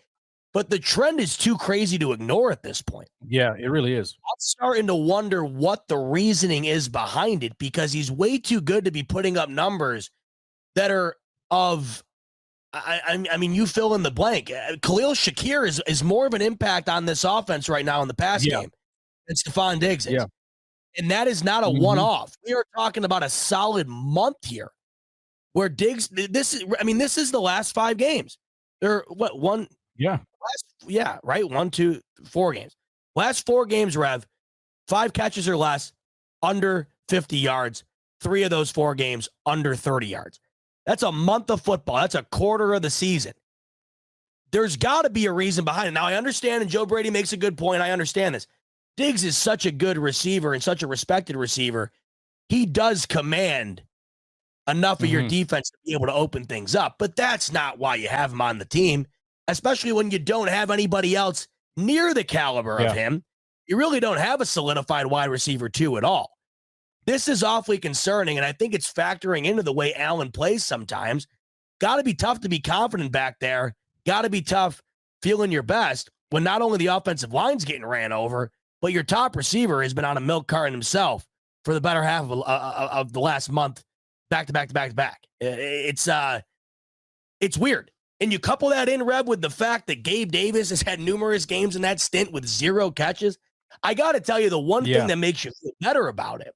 but the trend is too crazy to ignore at this point. Yeah, it really is. I'm starting to wonder what the reasoning is behind it because he's way too good to be putting up numbers that are of I mean, you fill in the blank. Khalil Shakir is more of an impact on this offense right now in the pass game than Stephon Diggs is. Yeah. And that is not a one-off. We are talking about a solid month here where Diggs, this is the last 5 games. They're what, one? Yeah. Right? 1, 2, 4 games. Last 4 games, Rev, 5 catches or less, under 50 yards. 3 of those 4 games, under 30 yards. That's a month of football. That's a quarter of the season. There's got to be a reason behind it. Now, I understand, and Joe Brady makes a good point. I understand this. Diggs is such a good receiver and such a respected receiver. He does command enough of your defense to be able to open things up. But that's not why you have him on the team, especially when you don't have anybody else near the caliber of him. You really don't have a solidified wide receiver 2 at all. This is awfully concerning, and I think it's factoring into the way Allen plays sometimes. Got to be tough to be confident back there. Got to be tough feeling your best when not only the offensive line's getting ran over, but your top receiver has been on a milk carton himself for the better half of the last month, back to back to back to back. It's weird. And you couple that in, Rev, with the fact that Gabe Davis has had numerous games in that stint with 0 catches. I got to tell you, the one thing that makes you feel better about it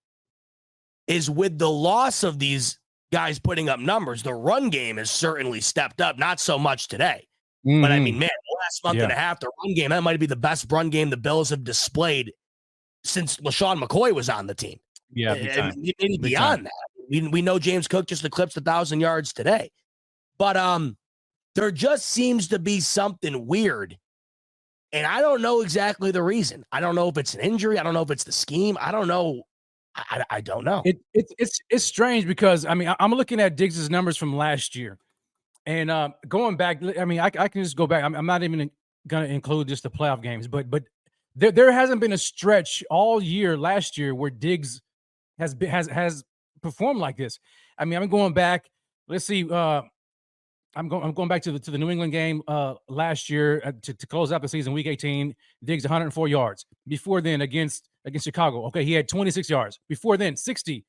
is with the loss of these guys putting up numbers, the run game has certainly stepped up, not so much today. But I mean, man, the last month and a half, the run game, that might be the best run game the Bills have displayed since LaShawn McCoy was on the team. Yeah, maybe beyond that. We know James Cook just eclipsed 1,000 yards today. But there just seems to be something weird. And I don't know exactly the reason. I don't know if it's an injury. I don't know if it's the scheme. I don't know. I don't know. It's strange because, I mean, I'm looking at Diggs' numbers from last year. And going back, I mean, I can just go back. I'm not even going to include just the playoff games, but there hasn't been a stretch all year last year where Diggs has performed like this. I mean, I'm going back. Let's see. I'm going back to the New England game last year to close out the season, week 18. Diggs 104 yards. Before then, against Chicago, okay, he had 26 yards. Before then, 60,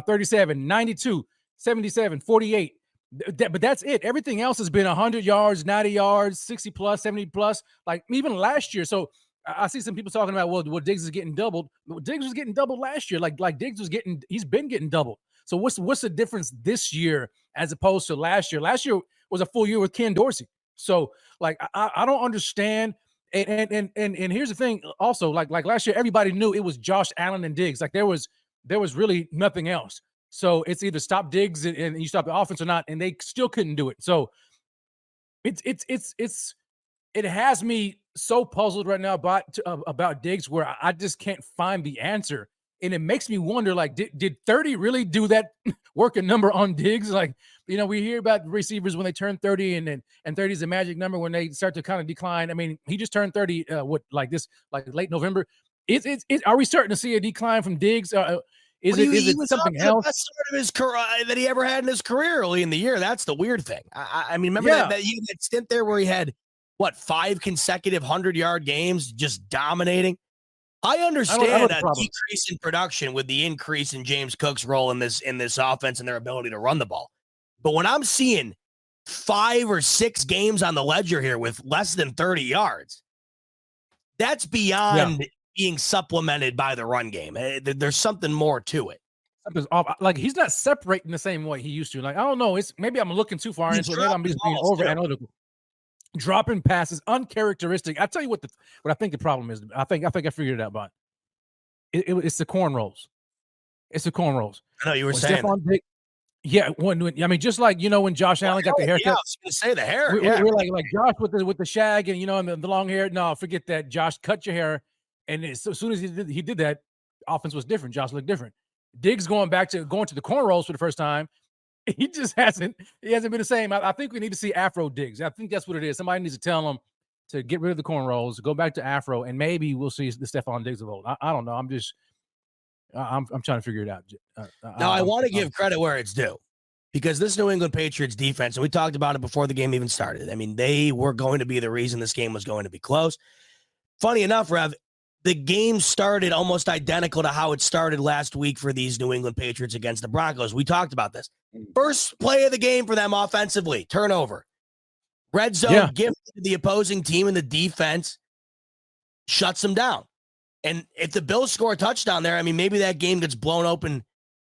37, 92, 77, 48. But that's it. Everything else has been 100 yards, 90 yards, 60 plus, 70 plus, like even last year. So I see some people talking about, well, Diggs is getting doubled. Diggs was getting doubled last year. Like Diggs he's been getting doubled. So what's the difference this year as opposed to last year? Last year was a full year with Ken Dorsey. So like I don't understand. And here's the thing also, like last year, everybody knew it was Josh Allen and Diggs. Like there was really nothing else. So it's either stop Diggs and you stop the offense or not, and they still couldn't do it. So it has me so puzzled right now about Diggs, where I just can't find the answer, and it makes me wonder, like, did 30 really do that working number on Diggs? Like, you know, we hear about receivers when they turn 30, and 30 is a magic number when they start to kind of decline. I mean, he just turned 30, like late November. Are we starting to see a decline from Diggs? Is it something else? The best start of his career that he ever had in his career early in the year. That's the weird thing. I mean, remember that stint there where he had 5 consecutive 100-yard games, just dominating. I understand a decrease in production with the increase in James Cook's role in this offense and their ability to run the ball. But when I'm seeing 5 or 6 games on the ledger here with less than 30 yards, that's beyond being supplemented by the run game. There's something more to it. Something's off. Like, he's not separating the same way he used to. Like, I don't know. Maybe I'm looking too far into it. Maybe I'm just being over analytical. Dropping passes, uncharacteristic. I tell you what I think the problem is. I think I figured it out, but it's the cornrows. It's the cornrows. I know you were saying. Yeah, I mean, just like, when Josh Allen got the haircut. Yeah, I was gonna say the hair. We're like Josh with the shag and and the long hair. No, forget that. Josh, cut your hair, and as soon as he did that, offense was different. Josh looked different. Diggs going to the cornrows for the first time. He hasn't been the same. I think we need to see Afro Diggs. I think that's what it is. Somebody needs to tell him to get rid of the cornrows, go back to Afro, and maybe we'll see the Stephon Diggs of old. I don't know. I'm trying to figure it out. Now, I want to give credit where it's due, because this New England Patriots defense, and we talked about it before the game even started. I mean, they were going to be the reason this game was going to be close. Funny enough, Rev, the game started almost identical to how it started last week for these New England Patriots against the Broncos. We talked about this. First play of the game for them offensively, turnover. Red zone gift to the opposing team, and the defense shuts them down. And if the Bills score a touchdown there, I mean, maybe that game gets blown open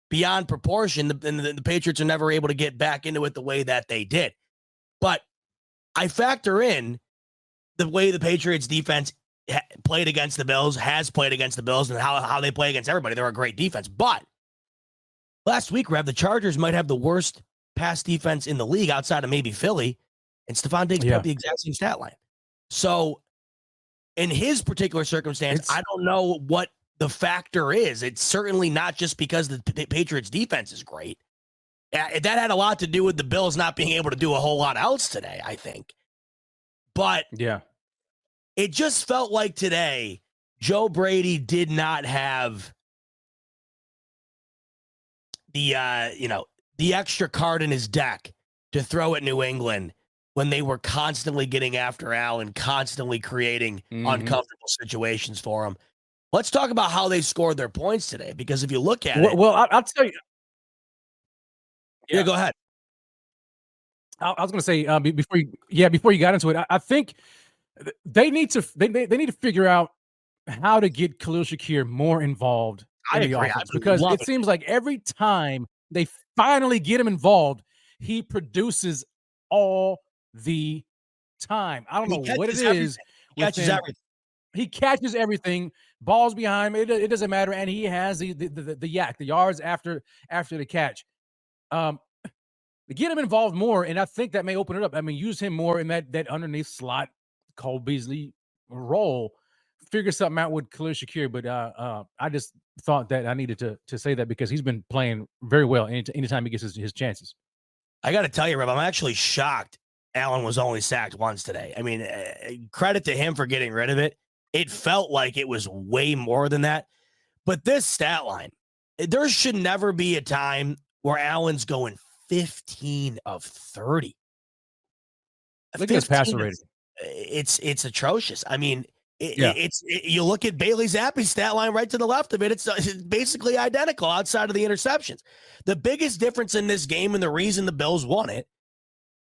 beyond proportion, and the Patriots are never able to get back into it the way that they did. But I factor in the way the Patriots defense played against the Bills, has played against the Bills, and how they play against everybody. They're a great defense. But last week, Rev, the Chargers might have the worst pass defense in the league outside of maybe Philly, and Stephon Diggs put up the exact same stat line. So in his particular circumstance, I don't know what the factor is. It's certainly not just because the Patriots defense is great. That had a lot to do with the Bills not being able to do a whole lot else today, I think. But it just felt like today, Joe Brady did not have the extra card in his deck to throw at New England when they were constantly getting after Allen, constantly creating uncomfortable situations for him. Let's talk about how they scored their points today, because if you look at it. Well, I'll tell you. Yeah, go ahead. I was going to say before you got into it, I think they need to figure out how to get Khalil Shakir more involved in the offense, because it seems like every time they finally get him involved, he produces all the time. I don't know what it is. He catches everything. Balls behind him. It doesn't matter, and he has the yak, the yards after the catch. Get him involved more, and I think that may open it up. I mean, use him more in that underneath slot Cole Beasley role. Figure something out with Khalil Shakir, but I just thought that I needed to say that, because he's been playing very well anytime he gets his chances. I got to tell you, Rob, I'm actually shocked Allen was only sacked once today. I mean, credit to him for getting rid of it. It felt like it was way more than that. But this stat line, there should never be a time where Allen's going 15 of 30. Look at his passer rating. It's atrocious. I mean, you look at Bailey Zappi's stat line right to the left of it. It's basically identical outside of the interceptions. The biggest difference in this game, and the reason the Bills won it,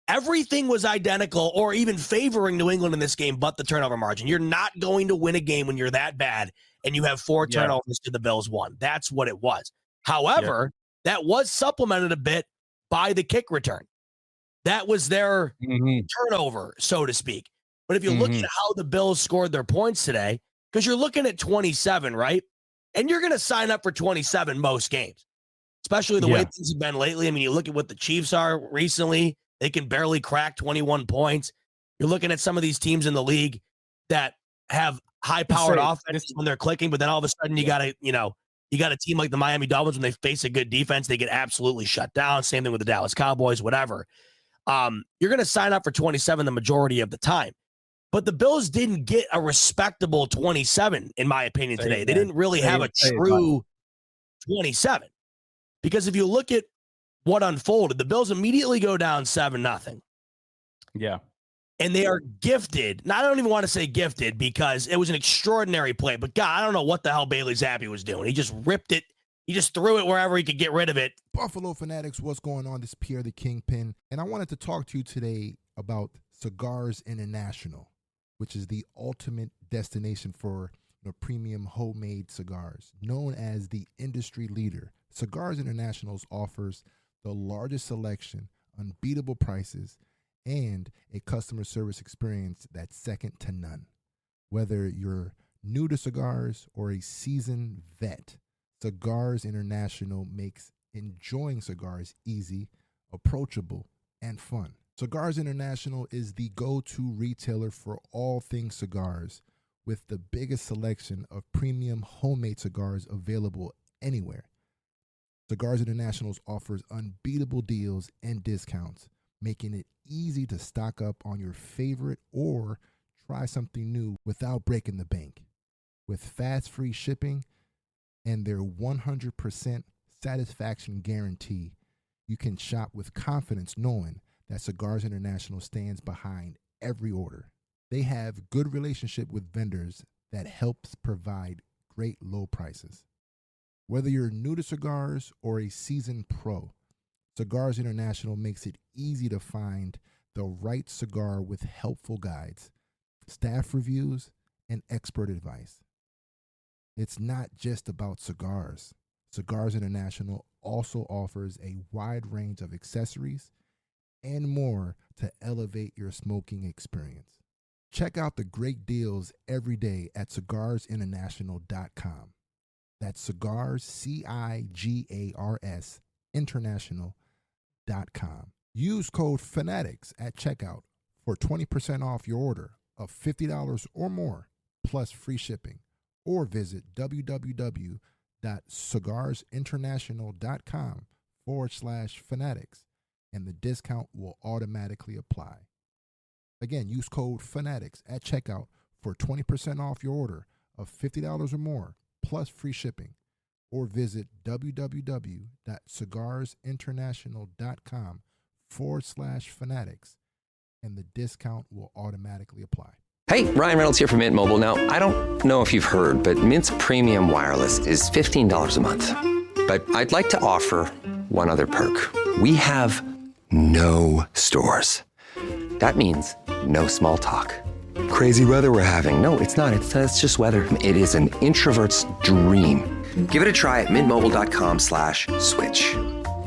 everything was identical or even favoring New England in this game, but the turnover margin. You're not going to win a game when you're that bad and you have 4 turnovers to the Bills 1. That's what it was. However, that was supplemented a bit by the kick return. That was their turnover, so to speak. But if you look at how the Bills scored their points today, because you're looking at 27, right? And you're going to sign up for 27 most games, especially the way things have been lately. I mean, you look at what the Chiefs are recently. They can barely crack 21 points. You're looking at some of these teams in the league that have high-powered offenses when they're clicking, but then all of a sudden you got a team like the Miami Dolphins, when they face a good defense, they get absolutely shut down. Same thing with the Dallas Cowboys, whatever. You're going to sign up for 27 the majority of the time. But the Bills didn't get a respectable 27, in my opinion, today. They didn't really have a true 27. Because if you look at what unfolded, the Bills immediately go down 7-0. Yeah. And they are gifted. Now, I don't even want to say gifted, because it was an extraordinary play. But, God, I don't know what the hell Bailey Zappi was doing. He just ripped it. He just threw it wherever he could get rid of it. Buffalo Fanatics, what's going on? This is Pierre the Kingpin. And I wanted to talk to you today about Cigars International, which is the ultimate destination for premium homemade cigars. Known as the industry leader, Cigars Internationals offers the largest selection, unbeatable prices, and a customer service experience that's second to none. Whether you're new to cigars or a seasoned vet, Cigars International makes enjoying cigars easy, approachable, and fun. Cigars International is the go-to retailer for all things cigars, with the biggest selection of premium homemade cigars available anywhere. Cigars International offers unbeatable deals and discounts, making it easy to stock up on your favorite or try something new without breaking the bank. With fast free shipping and their 100% satisfaction guarantee, you can shop with confidence knowing that Cigars International stands behind every order. They have good relationship with vendors that helps provide great low prices. Whether you're new to cigars or a seasoned pro, Cigars International makes it easy to find the right cigar with helpful guides, staff reviews, and expert advice. It's not just about cigars. Cigars International also offers a wide range of accessories and more to elevate your smoking experience. Check out the great deals every day at cigarsinternational.com. That's cigars, CIGARS, international.com. Use code FANATICS at checkout for 20% off your order of $50 or more, plus free shipping. Or visit www.cigarsinternational.com/fanatics, and the discount will automatically apply. Again, use code FANATICS at checkout for 20% off your order of $50 or more, plus free shipping. Or visit www.cigarsinternational.com/fanatics, and the discount will automatically apply. Hey, Ryan Reynolds here from Mint Mobile. Now, I don't know if you've heard, but Mint's premium wireless is $15 a month. But I'd like to offer one other perk. We have no stores. That means no small talk. Crazy weather we're having. No, it's not. It's just weather. It is an introvert's dream. Give it a try at mintmobile.com/switch.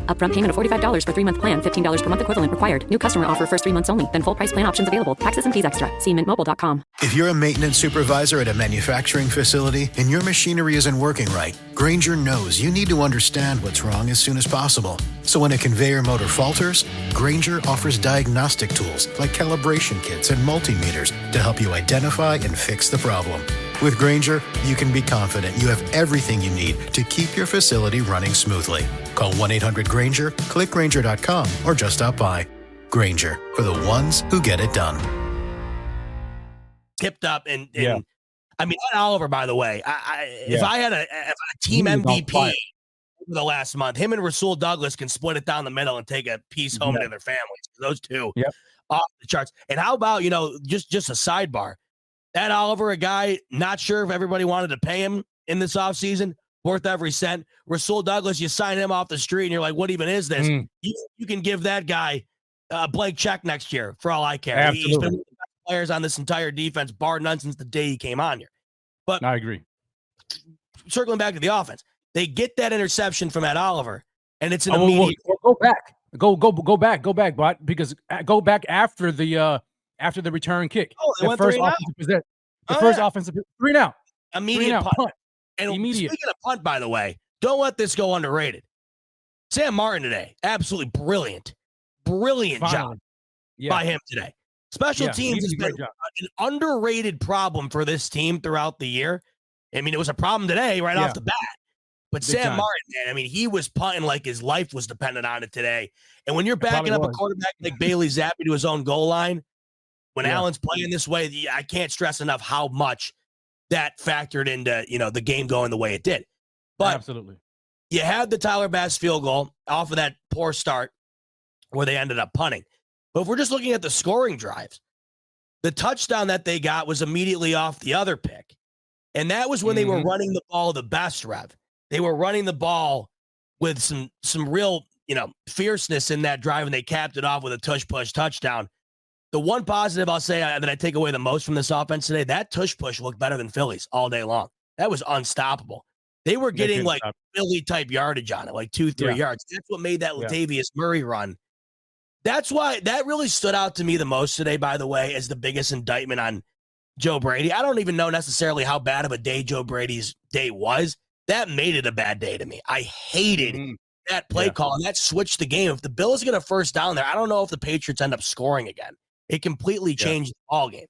Upfront payment of $45 for 3-month plan, $15 per month equivalent required. New customer offer first 3 months only. Then full price plan options available. Taxes and fees extra. See mintmobile.com. If you're a maintenance supervisor at a manufacturing facility and your machinery isn't working right, Grainger knows you need to understand what's wrong as soon as possible. So when a conveyor motor falters, Grainger offers diagnostic tools like calibration kits and multimeters to help you identify and fix the problem. With Grainger, you can be confident you have everything you need to keep your facility running smoothly. Call 1-800-GRAINGER, click Grainger.com, or just stop by. Grainger, for the ones who get it done. Tipped up and I mean, Ed Oliver, by the way, if I had a team MVP over the last month, him and Rasul Douglas can split it down the middle and take a piece home to their families. Those two off the charts. And how about, just a sidebar, Ed Oliver, a guy not sure if everybody wanted to pay him in this offseason, worth every cent. Rasul Douglas, you sign him off the street and you're like, what even is this? You can give that guy a blank check next year for all I care. Absolutely. He's been one of the best players on this entire defense, bar none, since the day he came on here. But I agree. Circling back to the offense, they get that interception from Ed Oliver, and it's an immediate. Go back. Go back, but because go back after the return kick. Oh, they went first 3 and out. First offensive 3 and out. Immediate punt. And speaking of punt, by the way, don't let this go underrated. Sam Martin today, absolutely brilliant job by him today. Special teams has been an underrated problem for this team throughout the year. I mean, it was a problem today right off the bat. But Big Sam time. Martin, man, I mean, he was punting like his life was dependent on it today. And when you're backing up a quarterback like Bailey Zappi to his own goal line, when Allen's playing this way, I can't stress enough how much that factored into, the game going the way it did. But absolutely, you had the Tyler Bass field goal off of that poor start where they ended up punting. But if we're just looking at the scoring drives, the touchdown that they got was immediately off the other pick. And that was when they were running the ball the best, Rev. They were running the ball with some real, fierceness in that drive, and they capped it off with a tush-push touchdown. The one positive I'll say that I take away the most from this offense today, that tush push looked better than Philly's all day long. That was unstoppable. They were getting like Philly-type yardage on it, like 2-3 yards. That's what made that Latavius Murray run. That's why that really stood out to me the most today, by the way, as the biggest indictment on Joe Brady. I don't even know necessarily how bad of a day Joe Brady's day was. That made it a bad day to me. I hated that play call, and that switched the game. If the Bills get a first down there, I don't know if the Patriots end up scoring again. It completely changed the ball game.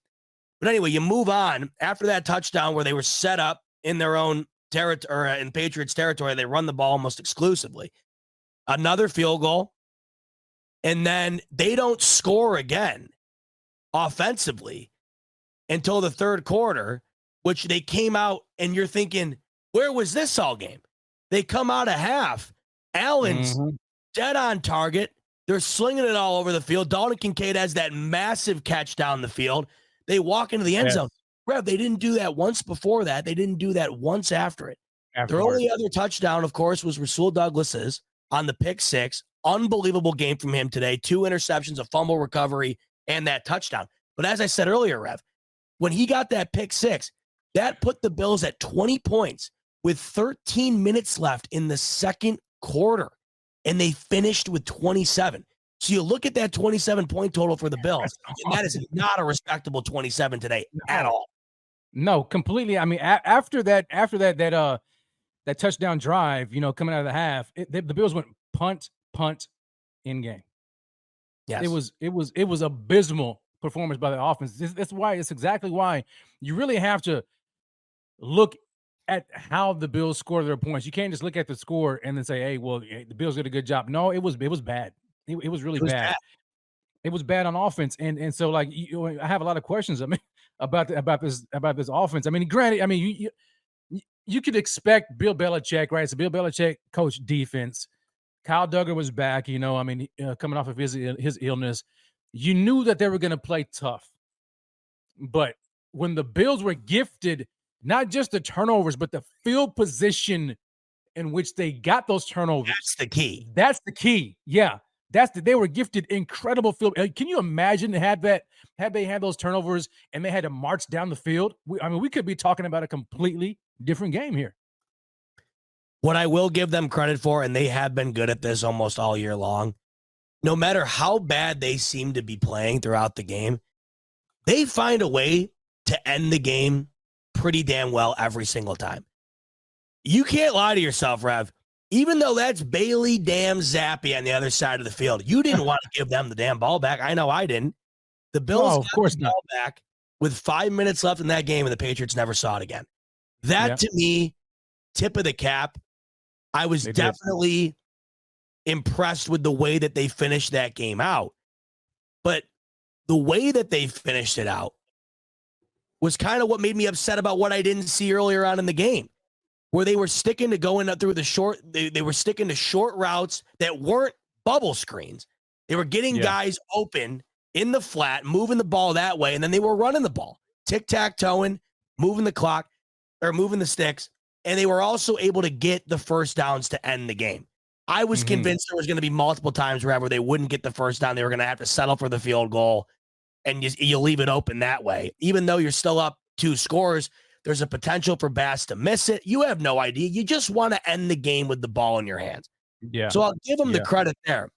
But anyway, you move on. After that touchdown where they were set up in their own territory, or in Patriots territory, they run the ball almost exclusively. Another field goal, and then they don't score again offensively until the third quarter, which they came out, and you're thinking, where was this all game? They come out of half. Allen's dead on target. They're slinging it all over the field. Dalton Kincaid has that massive catch down the field. They walk into the end zone. Rev, they didn't do that once before that. They didn't do that once after it. Their only other touchdown, of course, was Rasul Douglas's on the pick six. Unbelievable game from him today. 2 interceptions, a fumble recovery, and that touchdown. But as I said earlier, Rev, when he got that pick six, that put the Bills at 20 points with 13 minutes left in the second quarter. And they finished with 27. So you look at that 27-point total for the Bills, and that is not a respectable 27 today at all. No, completely. I mean, after that touchdown drive, coming out of the half, the Bills went punt, in game. Yes, it was abysmal performance by the offense. It's exactly why you really have to look at how the Bills score their points. You can't just look at the score and then say, "Hey, well, the Bills did a good job." No, it was bad. It was really bad. It was bad on offense, and so like I have a lot of questions. I mean, about this offense. I mean, granted, I mean you could expect Bill Belichick, right? So Bill Belichick coached defense. Kyle Duggar was back. I mean, coming off of his illness, you knew that they were going to play tough. But when the Bills were gifted not just the turnovers, but the field position in which they got those turnovers. That's the key. That's the key. Yeah. They were gifted incredible field. Can you imagine had they had those turnovers and they had to march down the field? We could be talking about a completely different game here. What I will give them credit for, and they have been good at this almost all year long, no matter how bad they seem to be playing throughout the game, they find a way to end the game pretty damn well every single time. You can't lie to yourself, Rev. Even though that's Bailey damn Zappi on the other side of the field, you didn't want to give them the damn ball back. I know I didn't. The Bills of course got the ball back with 5 minutes left in that game, and the Patriots never saw it again. That, to me, tip of the cap. I was definitely impressed with the way that they finished that game out. But the way that they finished it out was kind of what made me upset about what I didn't see earlier on in the game, where they were sticking to going up through the short. They were sticking to short routes that weren't bubble screens. They were getting guys open in the flat, moving the ball that way, and then they were running the ball, tic-tac-toeing, moving the clock, or moving the sticks, and they were also able to get the first downs to end the game. I was convinced there was going to be multiple times where they wouldn't get the first down. They were going to have to settle for the field goal, and you leave it open that way. Even though you're still up 2 scores, there's a potential for Bass to miss it. You have no idea. You just want to end the game with the ball in your hands. Yeah. So I'll give them the credit there.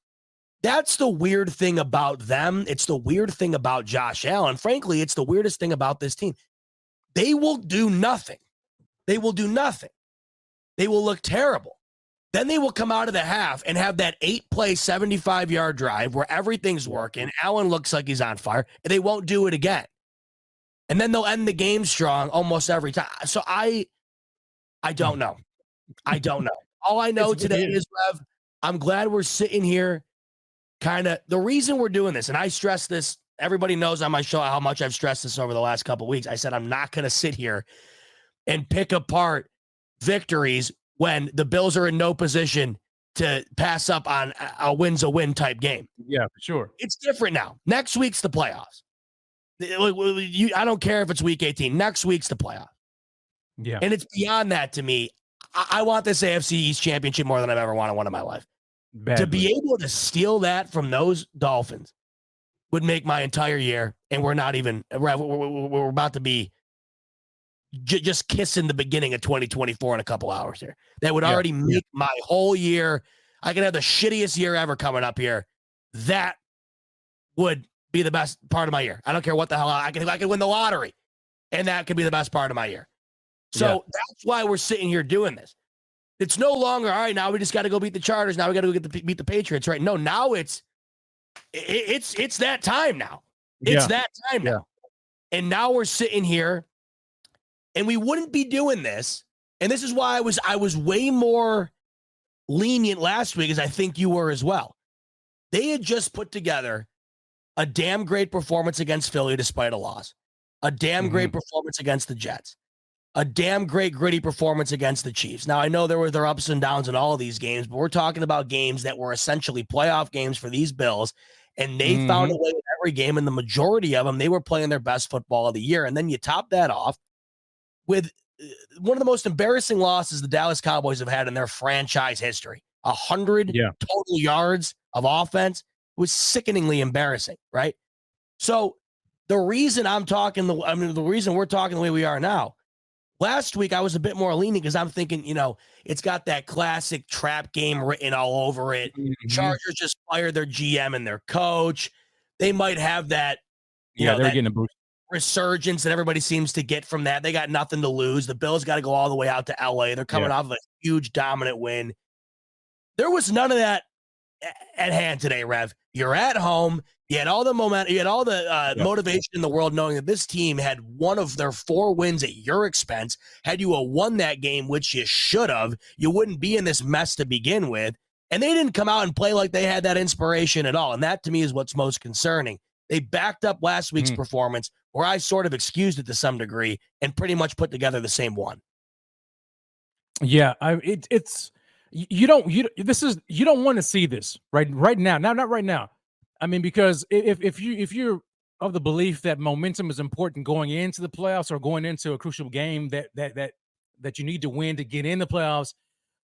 That's the weird thing about them. It's the weird thing about Josh Allen. Frankly, it's the weirdest thing about this team. They will do nothing. They will do nothing. They will look terrible. Then they will come out of the half and have that 8-play, 75-yard drive where everything's working. Allen looks like he's on fire, and they won't do it again. And then they'll end the game strong almost every time. So I don't know. I don't know. All I know today is, Rev, I'm glad we're sitting here kind of. The reason we're doing this, and I stress this, everybody knows on my show how much I've stressed this over the last couple of weeks. I said I'm not going to sit here and pick apart victories when the Bills are in no position to pass up on a win's a win type game. Yeah, for sure. It's different now. Next week's the playoffs. I don't care if it's week 18. Next week's the playoff. Yeah. And it's beyond that to me. I want this AFC East championship more than I've ever wanted one in my life. To be able to steal that from those Dolphins would make my entire year, and we're not even, we're about to be just kissing the beginning of 2024 in a couple hours here. That would already make my whole year. I could have the shittiest year ever coming up here. That would be the best part of my year. I don't care what the hell I could win the lottery, and that could be the best part of my year. So that's why we're sitting here doing this. It's no longer, all right, now we just got to go beat the Chargers. Now we got to go beat the Patriots, right? No, now it's that time now. It's that time now. And now we're sitting here, and we wouldn't be doing this. And this is why I was way more lenient last week, as I think you were as well. They had just put together a damn great performance against Philly despite a loss, a damn great performance against the Jets, a damn great gritty performance against the Chiefs. Now, I know there were their ups and downs in all of these games, but we're talking about games that were essentially playoff games for these Bills, and they found a way in every game, and the majority of them, they were playing their best football of the year. And then you top that off with one of the most embarrassing losses the Dallas Cowboys have had in their franchise history. 100 total yards of offense was sickeningly embarrassing, right? So the reason the reason we're talking the way we are now, last week I was a bit more lenient because I'm thinking, it's got that classic trap game written all over it. Chargers just fired their GM and their coach. They might have that, they're getting a boost. Resurgence that everybody seems to get from that. They got nothing to lose. The Bills got to go all the way out to LA. They're coming off of a huge dominant win. There was none of that at hand today, Rev. You're at home. You had all the momentum. You had all the motivation in the world, knowing that this team had one of their 4 wins at your expense. Had you won that game, which you should have, you wouldn't be in this mess to begin with. And they didn't come out and play like they had that inspiration at all. And that, to me, is what's most concerning. They backed up last week's performance, where I sort of excused it to some degree, and pretty much put together the same one. Yeah, you don't want to see this right now. Not right now. I mean, because if you're of the belief that momentum is important going into the playoffs or going into a crucial game that you need to win to get in the playoffs,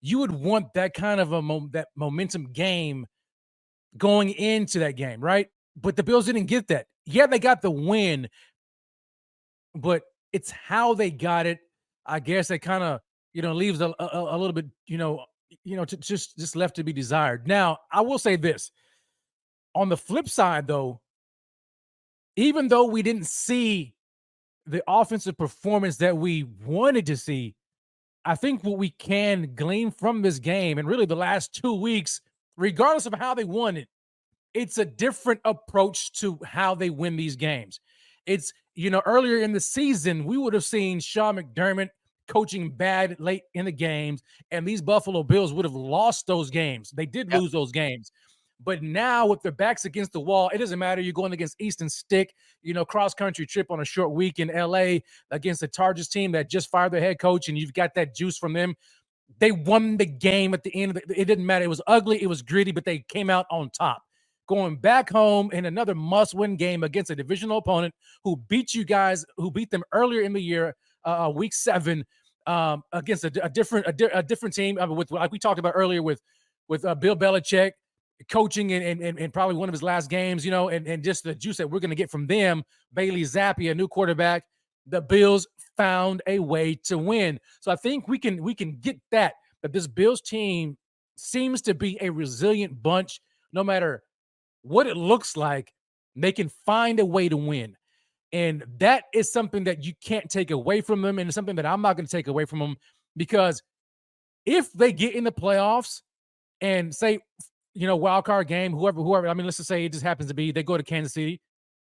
you would want that kind of that momentum game going into that game, right? But the Bills didn't get that. Yeah, they got the win, but it's how they got it. I guess that kind of leaves a little bit just left to be desired. Now, I will say this. On the flip side, though, even though we didn't see the offensive performance that we wanted to see, I think what we can glean from this game, and really the last 2 weeks, regardless of how they won it, it's a different approach to how they win these games. It's, earlier in the season, we would have seen Sean McDermott coaching bad late in the games, and these Buffalo Bills would have lost those games. They did lose those games. But now with their backs against the wall, it doesn't matter. You're going against Easton Stick, cross-country trip on a short week in L.A. against the Chargers team that just fired their head coach, and you've got that juice from them. They won the game at the end. It didn't matter. It was ugly. It was gritty, but they came out on top. Going back home in another must-win game against a divisional opponent who beat them earlier in the year, week 7, against a different team. With like we talked about earlier with Bill Belichick coaching and probably one of his last games, and just the juice that we're going to get from them. Bailey Zappi, a new quarterback. The Bills found a way to win. So I think we can get that this Bills team seems to be a resilient bunch. No matter what it looks like, they can find a way to win. And that is something that you can't take away from them, and it's something that I'm not going to take away from them, because if they get in the playoffs and say, wild card game, whoever, I mean, let's just say it just happens to be they go to Kansas City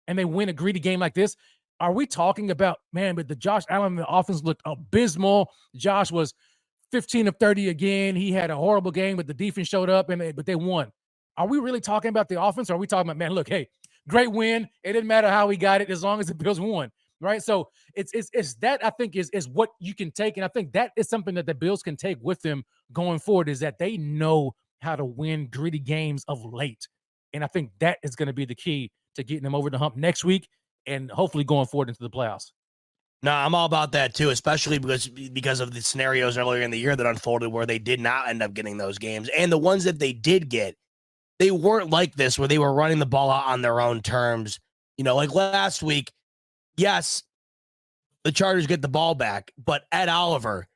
and they win a gritty game like this, are we talking about, man, but the Josh Allen, the offense looked abysmal. Josh was 15 of 30 again. He had a horrible game, but the defense showed up, but they won. Are we really talking about the offense? Or are we talking about, man, look, hey, great win. It didn't matter how we got it as long as the Bills won, right? So it's that, I think, is what you can take. And I think that is something that the Bills can take with them going forward, is that they know how to win gritty games of late. And I think that is going to be the key to getting them over the hump next week and hopefully going forward into the playoffs. No, I'm all about that too, especially because of the scenarios earlier in the year that unfolded where they did not end up getting those games. And the ones that they did get, they weren't like this where they were running the ball out on their own terms. Like last week, yes, the Chargers get the ball back, but Ed Oliver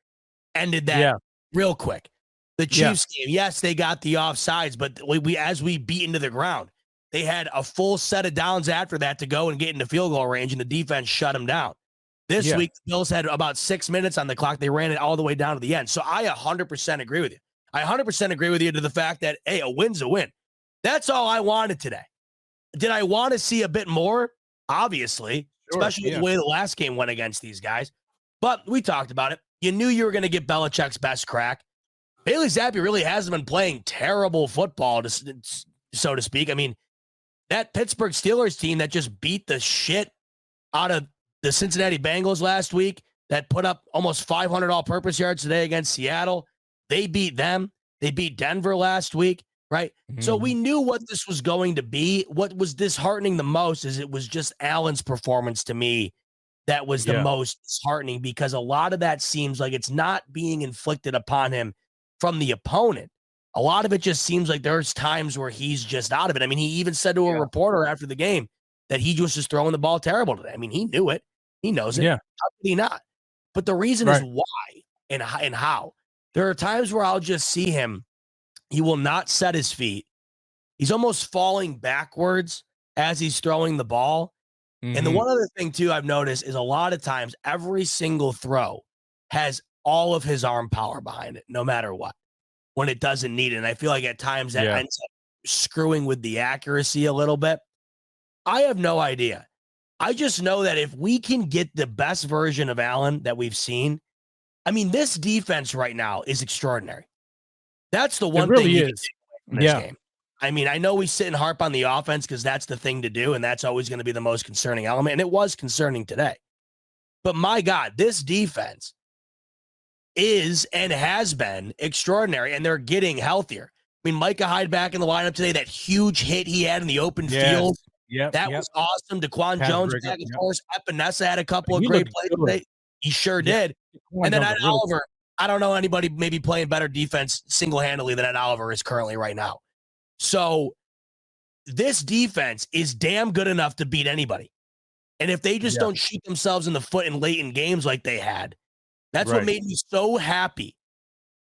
ended that real quick. The Chiefs game, yes, they got the offsides, but as we beat into the ground, they had a full set of downs after that to go and get into field goal range, and the defense shut them down. This week, the Bills had about 6 minutes on the clock. They ran it all the way down to the end. So I 100% agree with you. I 100% agree with you to the fact that, hey, a win's a win. That's all I wanted today. Did I want to see a bit more? Obviously, especially the way the last game went against these guys. But we talked about it. You knew you were going to get Belichick's best crack. Bailey Zappi really hasn't been playing terrible football, so to speak. I mean, that Pittsburgh Steelers team that just beat the shit out of the Cincinnati Bengals last week, that put up almost 500 all-purpose yards today against Seattle, they beat them. They beat Denver last week, right? Mm-hmm. So we knew what this was going to be. What was disheartening the most is it was just Allen's performance to me that was the most disheartening, because a lot of that seems like it's not being inflicted upon him from the opponent. A lot of it just seems like there's times where he's just out of it. I mean, he even said to a reporter after the game that he was just throwing the ball terrible today. I mean, he knew it. He knows it. Yeah. How could he not? But the reason is why and how. There are times where I'll just see him. He will not set his feet. He's almost falling backwards as he's throwing the ball. Mm-hmm. And the one other thing, too, I've noticed is a lot of times every single throw has all of his arm power behind it, no matter what, when it doesn't need it. And I feel like at times that ends up screwing with the accuracy a little bit. I have no idea. I just know that if we can get the best version of Allen that we've seen, I mean, this defense right now is extraordinary. That's the one thing you can take from this game. I mean, I know we sit and harp on the offense because that's the thing to do, and that's always going to be the most concerning element, and it was concerning today. But my God, this defense is and has been extraordinary, and they're getting healthier. I mean, Micah Hyde back in the lineup today, that huge hit he had in the open field. That was awesome. Daquan Jones back, of course. Epinesa had a couple of great plays today. He sure did. And then Ed Oliver, I don't know anybody maybe playing better defense single-handedly than Ed Oliver is currently right now. So this defense is damn good enough to beat anybody. And if they just don't shoot themselves in the foot in late in games like they had, that's what made me so happy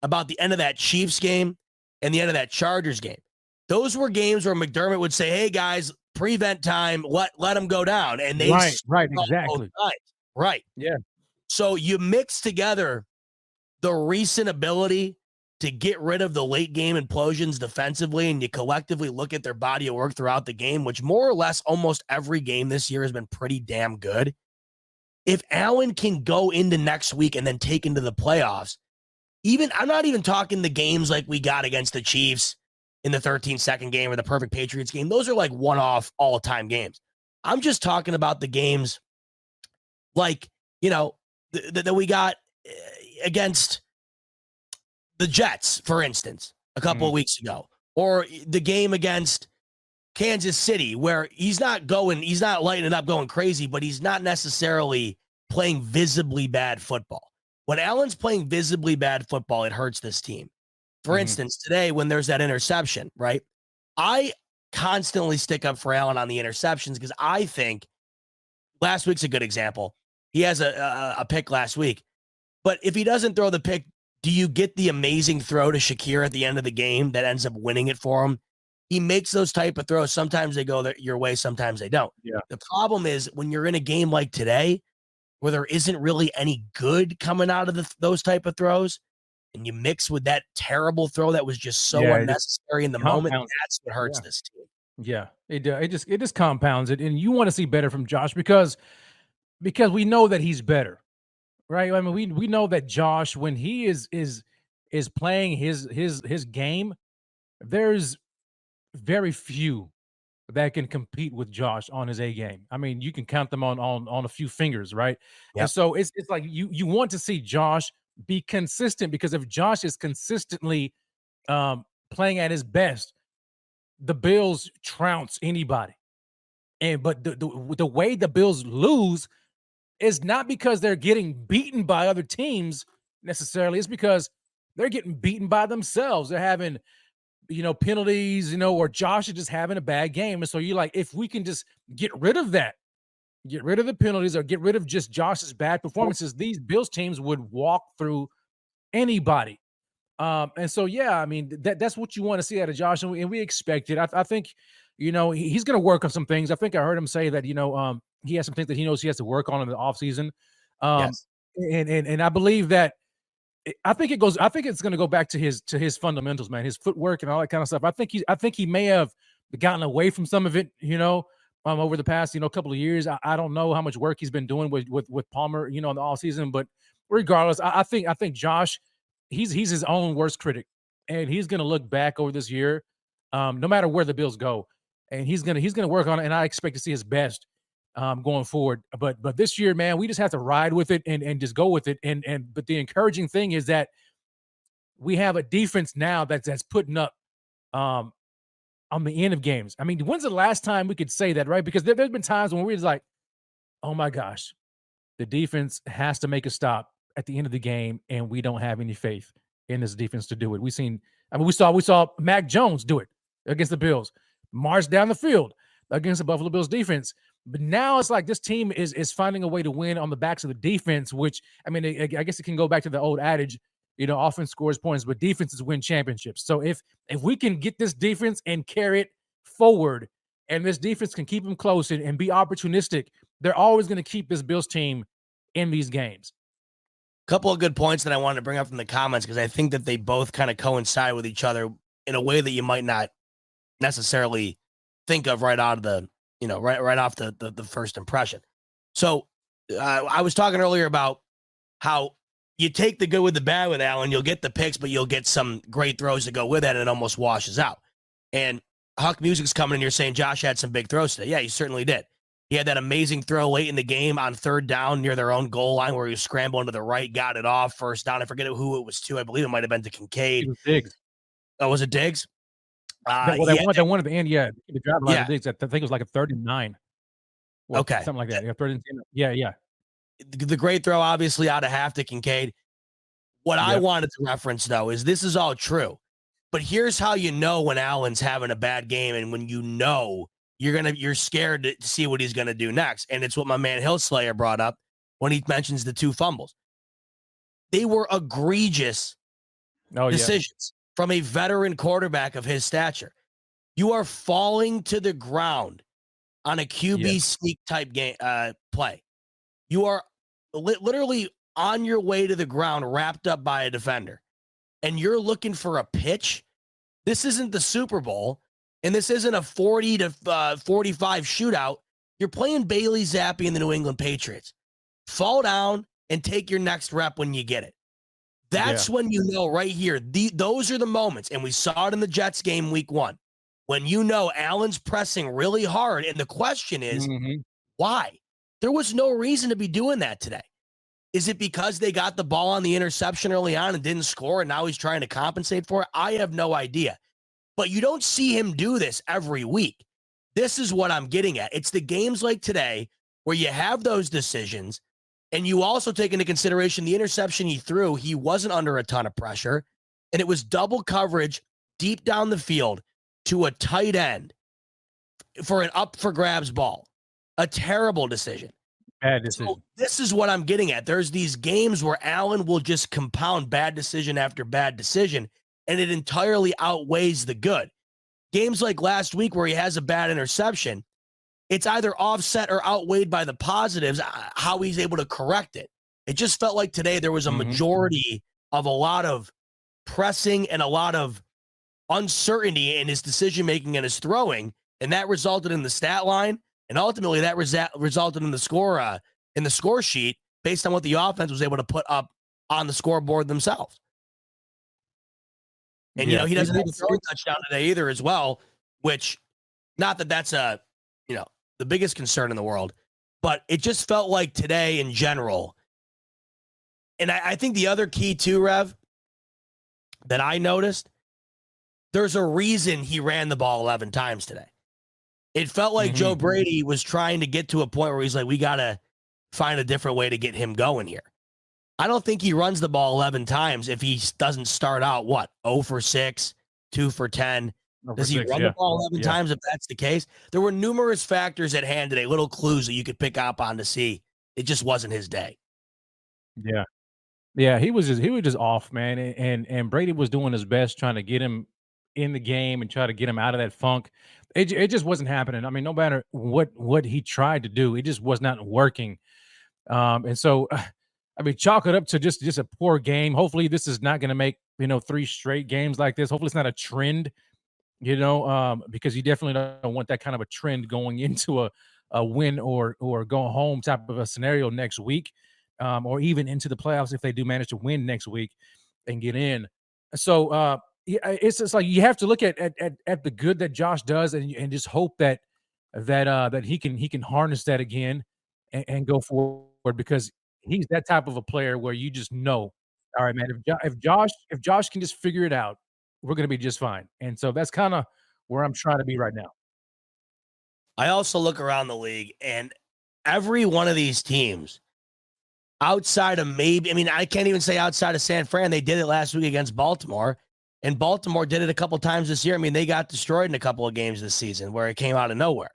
about the end of that Chiefs game and the end of that Chargers game. Those were games where McDermott would say, hey, guys, prevent time, let them go down. And they exactly. Right. Yeah. So you mix together the recent ability to get rid of the late game implosions defensively, and you collectively look at their body of work throughout the game, which more or less almost every game this year has been pretty damn good. If Allen can go into next week and then take into the playoffs, I'm not even talking the games like we got against the Chiefs in the 13-second game or the perfect Patriots game. Those are like one-off all-time games. I'm just talking about the games like, that we got against the Jets, for instance, a couple of weeks ago, or the game against Kansas City, where he's not lighting it up going crazy, but he's not necessarily playing visibly bad football. When Allen's playing visibly bad football, it hurts this team. For instance, today when there's that interception, right? I constantly stick up for Allen on the interceptions because I think last week's a good example. He has a pick last week. But if he doesn't throw the pick, do you get the amazing throw to Shakir at the end of the game that ends up winning it for him? He makes those type of throws. Sometimes they go your way, sometimes they don't. Yeah. The problem is when you're in a game like today where there isn't really any good coming out of those type of throws, and you mix with that terrible throw that was just so unnecessary in the moment, that's what hurts this team. Yeah, it just compounds it. And you want to see better from Josh because we know that he's better. Right. I mean, we know that Josh, when he is playing his game, there's very few that can compete with Josh on his A game. I mean, you can count them on a few fingers, right? Yep. And so it's like you want to see Josh be consistent, because if Josh is consistently playing at his best, the Bills trounce anybody. But the way the Bills lose is not because they're getting beaten by other teams necessarily. It's because they're getting beaten by themselves. They're having penalties, or Josh is just having a bad game. And so you're like, if we can just get rid of that, get rid of the penalties or get rid of just Josh's bad performances, these Bills teams would walk through anybody. And so, yeah, I mean, that's what you want to see out of Josh, and we expect it. I think, he's going to work on some things. I think I heard him say that, he has some things that he knows he has to work on in the offseason. Yes. And I believe that I think it's going to go back to his fundamentals, man, his footwork and all that kind of stuff. I think he may have gotten away from some of it, over the past, couple of years. I don't know how much work he's been doing with Palmer, in the offseason, but regardless, I think Josh, he's his own worst critic, and he's going to look back over this year, no matter where the Bills go, and he's going to work on it, and I expect to see his best going forward. But this year, man, we just have to ride with it and just go with it. But the encouraging thing is that we have a defense now that's putting up on the end of games. I mean, when's the last time we could say that, right? Because there's been times when we're just like, oh my gosh, the defense has to make a stop at the end of the game, and we don't have any faith in this defense to do it. We saw Mac Jones do it against the Bills, march down the field against the Buffalo Bills defense. But now it's like this team is finding a way to win on the backs of the defense, which, I mean, I guess it can go back to the old adage, offense scores points, but defenses win championships. So if we can get this defense and carry it forward, and this defense can keep them close and be opportunistic, they're always going to keep this Bills team in these games. Couple of good points that I wanted to bring up from the comments, because I think that they both kind of coincide with each other in a way that you might not necessarily think of right out of the, right off the first impression. So I was talking earlier about how you take the good with the bad with Allen, you'll get the picks, but you'll get some great throws to go with it, and it almost washes out. And Huck Music's coming in here saying Josh had some big throws today. Yeah, he certainly did. He had that amazing throw late in the game on third down near their own goal line where he was scrambling to the right, got it off, first down. I forget who it was to. I believe it might have been to Kincaid. It was Diggs. Oh, was it Diggs? That one at the end, yeah. The drive line of Diggs, I think it was like a 39. Okay. Something like that. Yeah. The great throw, obviously, out of half to Kincaid. What I wanted to reference, though, is this is all true. But here's how you know when Allen's having a bad game and when you're scared to see what he's going to do next. And it's what my man Hillslayer brought up when he mentions the two fumbles. They were egregious decisions from a veteran quarterback of his stature. You are falling to the ground on a QB sneak type game play. You are literally on your way to the ground, wrapped up by a defender, and you're looking for a pitch. This isn't the Super Bowl, and this isn't a 40 to 45 shootout. You're playing Bailey Zappi and the New England Patriots. Fall down and take your next rep when you get it. That's when you know right here. Those are the moments, and we saw it in the Jets game week 1, when Allen's pressing really hard, and the question is, why? There was no reason to be doing that today. Is it because they got the ball on the interception early on and didn't score, and now he's trying to compensate for it? I have no idea. But you don't see him do this every week. This is what I'm getting at. It's the games like today where you have those decisions, and you also take into consideration the interception he threw. He wasn't under a ton of pressure, and it was double coverage deep down the field to a tight end for an up-for-grabs ball. A terrible decision. Bad decision. So this is what I'm getting at. There's these games where Allen will just compound bad decision after bad decision, and it entirely outweighs the good. Games like last week where he has a bad interception, it's either offset or outweighed by the positives, how he's able to correct it. It just felt like today there was a majority of a lot of pressing and a lot of uncertainty in his decision-making and his throwing, and that resulted in the stat line. And ultimately, that resulted in the score sheet based on what the offense was able to put up on the scoreboard themselves. And, he doesn't have a throwing touchdown today either as well, which, not that that's the biggest concern in the world, but it just felt like today in general. And I think the other key too, Rev, that I noticed, there's a reason he ran the ball 11 times today. It felt like Joe Brady was trying to get to a point where he's like, we got to find a different way to get him going here. I don't think he runs the ball 11 times if he doesn't start out, 0 for 6, 2 for 10. Does he 6, run yeah. the ball 11 times if that's the case? There were numerous factors at hand today, little clues that you could pick up on to see it just wasn't his day. Yeah. Yeah, he was just off, man, and Brady was doing his best trying to get him in the game and try to get him out of that funk. It just wasn't happening. I mean, no matter what he tried to do, it just was not working. And so, I mean, chalk it up to just a poor game. Hopefully, this is not going to make 3 straight games like this. Hopefully, it's not a trend. Because you definitely don't want that kind of a trend going into a win or go home type of a scenario next week, or even into the playoffs if they do manage to win next week and get in. So it's just like you have to look at the good that Josh does and just hope that he can harness that again and go forward, because he's that type of a player where you just know, all right, man, if Josh can just figure it out, we're gonna be just fine. And so that's kinda where I'm trying to be right now. I also look around the league, and every one of these teams, outside of I can't even say outside of San Fran, they did it last week against Baltimore, and Baltimore did it a couple times this year. I mean, they got destroyed in a couple of games this season where it came out of nowhere.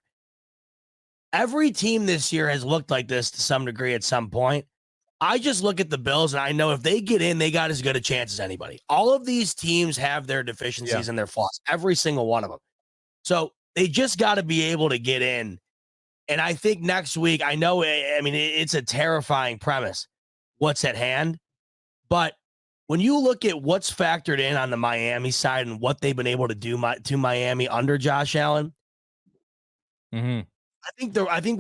Every team this year has looked like this to some degree at some point. I just look at the Bills, and I know if they get in, they got as good a chance as anybody. All of these teams have their deficiencies and their flaws, every single one of them. So they just got to be able to get in. And I think next week, it's a terrifying premise, what's at hand. But when you look at what's factored in on the Miami side and what they've been able to do to Miami under Josh Allen, I think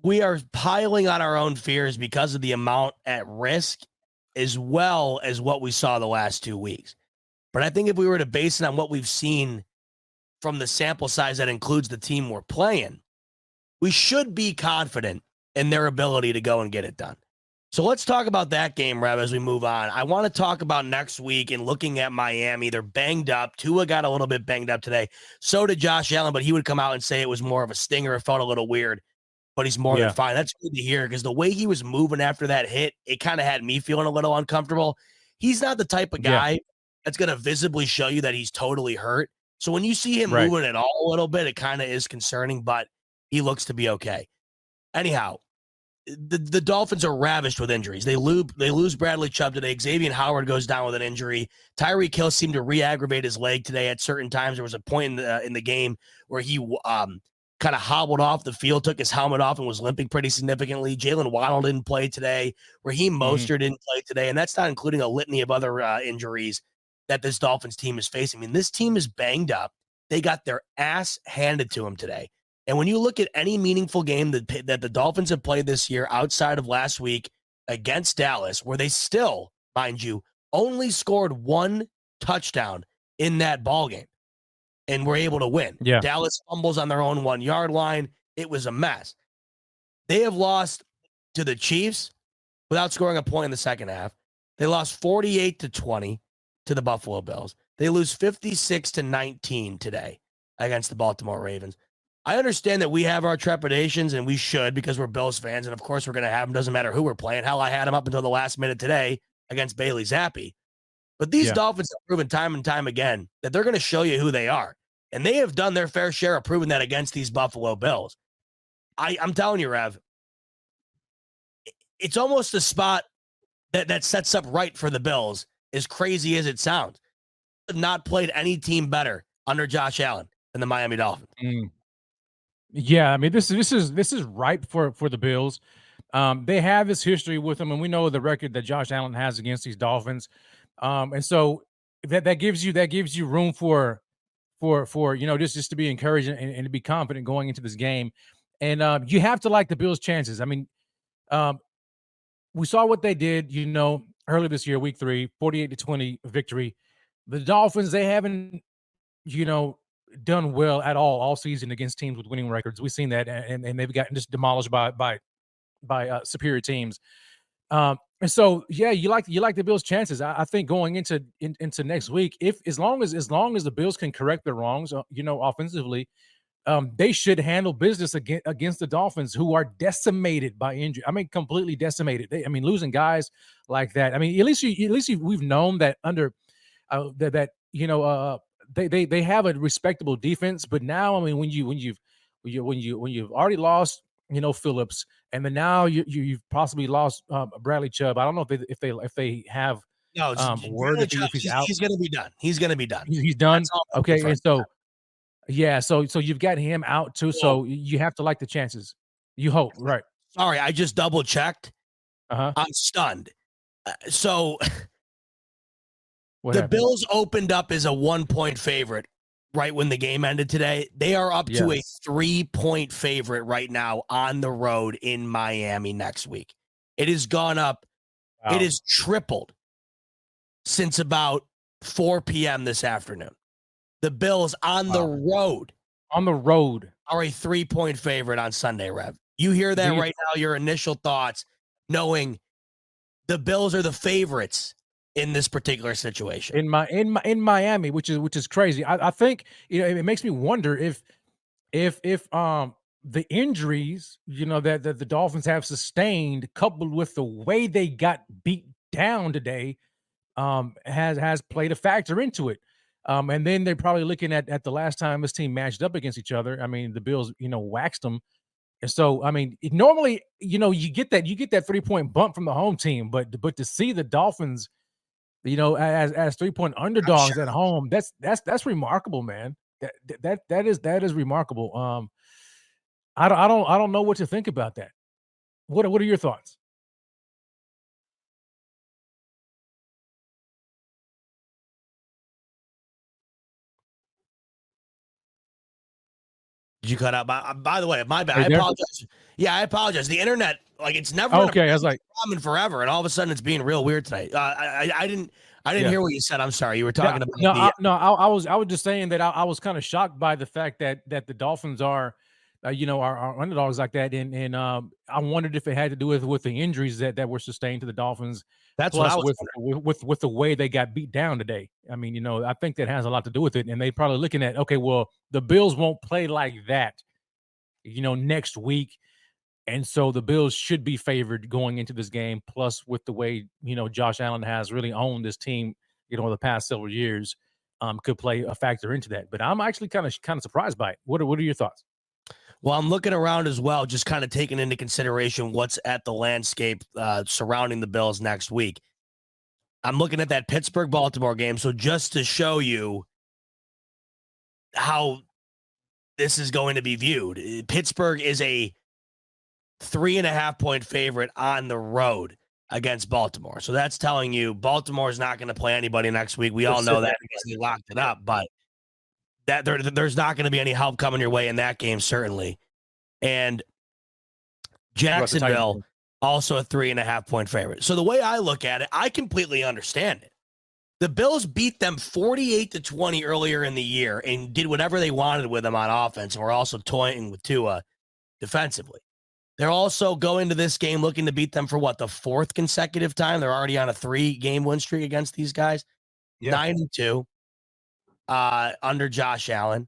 we are piling on our own fears because of the amount at risk, as well as what we saw the last 2 weeks. But I think if we were to base it on what we've seen from the sample size that includes the team we're playing, we should be confident in their ability to go and get it done. So let's talk about that game, Rev, as we move on. I want to talk about next week and looking at Miami. They're banged up. Tua got a little bit banged up today. So did Josh Allen, but he would come out and say it was more of a stinger. It felt a little weird, but he's more than fine. That's good to hear, because the way he was moving after that hit, it kind of had me feeling a little uncomfortable. He's not the type of guy that's going to visibly show you that he's totally hurt. So when you see him moving at all a little bit, it kind of is concerning, but he looks to be okay. Anyhow, the Dolphins are ravished with injuries. They lose Bradley Chubb today. Xavier Howard goes down with an injury. Tyreek Hill seemed to re-aggravate his leg today at certain times. There was a point in the game where he kind of hobbled off the field, took his helmet off, and was limping pretty significantly. Jalen Waddle didn't play today. Raheem Mostert didn't play today, and that's not including a litany of other injuries that this Dolphins team is facing. I mean, this team is banged up. They got their ass handed to them today. And when you look at any meaningful game that the Dolphins have played this year outside of last week against Dallas, where they still, mind you, only scored 1 touchdown in that ball game and were able to win. Yeah. Dallas fumbles on their own 1-yard line. It was a mess. They have lost to the Chiefs without scoring a point in the second half. They lost 48-20 to the Buffalo Bills. They lose 56-19 today against the Baltimore Ravens. I understand that we have our trepidations, and we should, because we're Bills fans, and of course we're going to have them. Doesn't matter who we're playing. Hell, I had them up until the last minute today against Bailey Zappi. But these Dolphins have proven time and time again that they're going to show you who they are. And they have done their fair share of proving that against these Buffalo Bills. I'm telling you, Rev, it's almost a spot that sets up right for the Bills, as crazy as it sounds. Have not played any team better under Josh Allen than the Miami Dolphins. Yeah, I mean, this is ripe for the Bills. They have this history with them, and we know the record that Josh Allen has against these Dolphins. And so that gives you room for just to be encouraged and to be confident going into this game. And you have to like the Bills' chances. I mean, we saw what they did, earlier this year, week 3, 48-20 victory. The Dolphins, they haven't, done well at all season against teams with winning records. We've seen that, and they've gotten just demolished by superior teams. And so, you like the Bills' chances. I think going into next week, as long as the Bills can correct their wrongs, offensively, they should handle business against the Dolphins, who are decimated by injury. I mean, completely decimated. Losing guys like that. I mean, at least we've known that under they have a respectable defense, but now, I mean, when you've already lost, Phillips, and then now you've possibly lost Bradley Chubb. I don't know if they have No, word if he's out. he's going to be done. He's going to be done. He's done. That's all Okay, confirmed. and so yeah, so you've got him out too. So you have to like the chances. You hope, right? Sorry, I just double checked. Uh-huh. I'm stunned. So What the happened? Bills opened up as a 1-point favorite right when the game ended today. They are up to a 3-point favorite right now on the road in Miami next week. It has gone up. Wow. It has tripled since about 4 p.m. this afternoon. The Bills on the road are a 3-point favorite on Sunday, Rev. You hear that right now, your initial thoughts, knowing the Bills are the favorites in this particular situation. In Miami, which is crazy. I think it makes me wonder if the injuries that the Dolphins have sustained, coupled with the way they got beat down today, has played a factor into it. And then they're probably looking at the last time this team matched up against each other. I mean, the Bills waxed them. And so, I mean, normally, you get that 3-point bump from the home team, but to see the Dolphins, as 3-point underdogs at home, that's remarkable, man. That is remarkable. I don't know what to think about that. What are your thoughts? Did you cut out? By the way, my bad. Are you I there? apologize. Yeah, I apologize. The internet, it's never Okay. I was like, common forever, and all of a sudden it's being real weird tonight. I didn't hear what you said. I'm sorry. You were talking about I was just saying that I was kind of shocked by the fact that the Dolphins are underdogs like that, and I wondered if it had to do with the injuries that were sustained to the Dolphins. That's plus what I was with the way they got beat down today. I mean, I think that has a lot to do with it, and they probably looking at, okay, well, the Bills won't play like that, next week. And so the Bills should be favored going into this game. Plus, with the way Josh Allen has really owned this team, the past several years, could play a factor into that. But I'm actually kind of surprised by it. What are your thoughts? Well, I'm looking around as well, just kind of taking into consideration what's at the landscape surrounding the Bills next week. I'm looking at that Pittsburgh-Baltimore game. So just to show you how this is going to be viewed, Pittsburgh is a 3.5-point favorite on the road against Baltimore. So that's telling you Baltimore is not going to play anybody next week. We all know that because they locked it up, but that there's not going to be any help coming your way in that game, certainly. And Jacksonville, also a 3.5-point favorite. So the way I look at it, I completely understand it. The Bills beat them 48-20 earlier in the year and did whatever they wanted with them on offense, and were also toying with Tua defensively. They're also going to this game looking to beat them for the 4th consecutive time. They're already on a 3-game win streak against these guys. 9-2 under Josh Allen.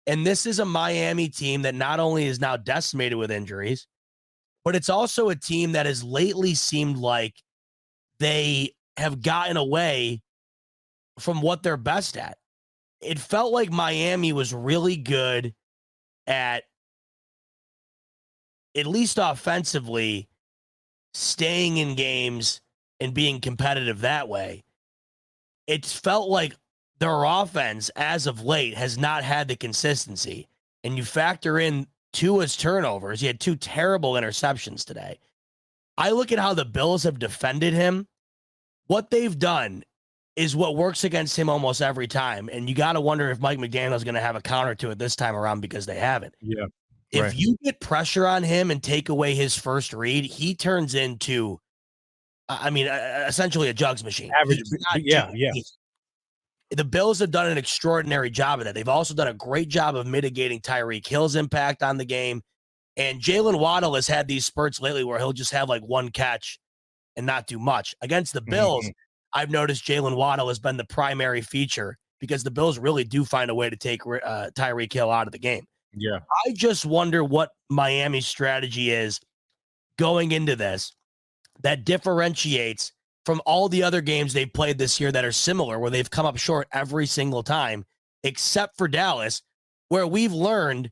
And this is a Miami team that not only is now decimated with injuries, but it's also a team that has lately seemed like they have gotten away from what they're best at. It felt like Miami was really good at least offensively, staying in games and being competitive that way. It felt like their offense, as of late, has not had the consistency. And you factor in Tua's turnovers. He had 2 terrible interceptions today. I look at how the Bills have defended him. What they've done is what works against him almost every time. And you got to wonder if Mike McDaniel's going to have a counter to it this time around, because they haven't. Yeah. If you get pressure on him and take away his first read, he turns into, essentially a jugs machine. Average, yeah. The Bills have done an extraordinary job of that. They've also done a great job of mitigating Tyreek Hill's impact on the game. And Jalen Waddle has had these spurts lately where he'll just have 1 catch and not do much. Against the Bills, I've noticed Jalen Waddle has been the primary feature, because the Bills really do find a way to take Tyreek Hill out of the game. Yeah. I just wonder what Miami's strategy is going into this that differentiates from all the other games they've played this year that are similar, where they've come up short every single time. except for Dallas, where we've learned.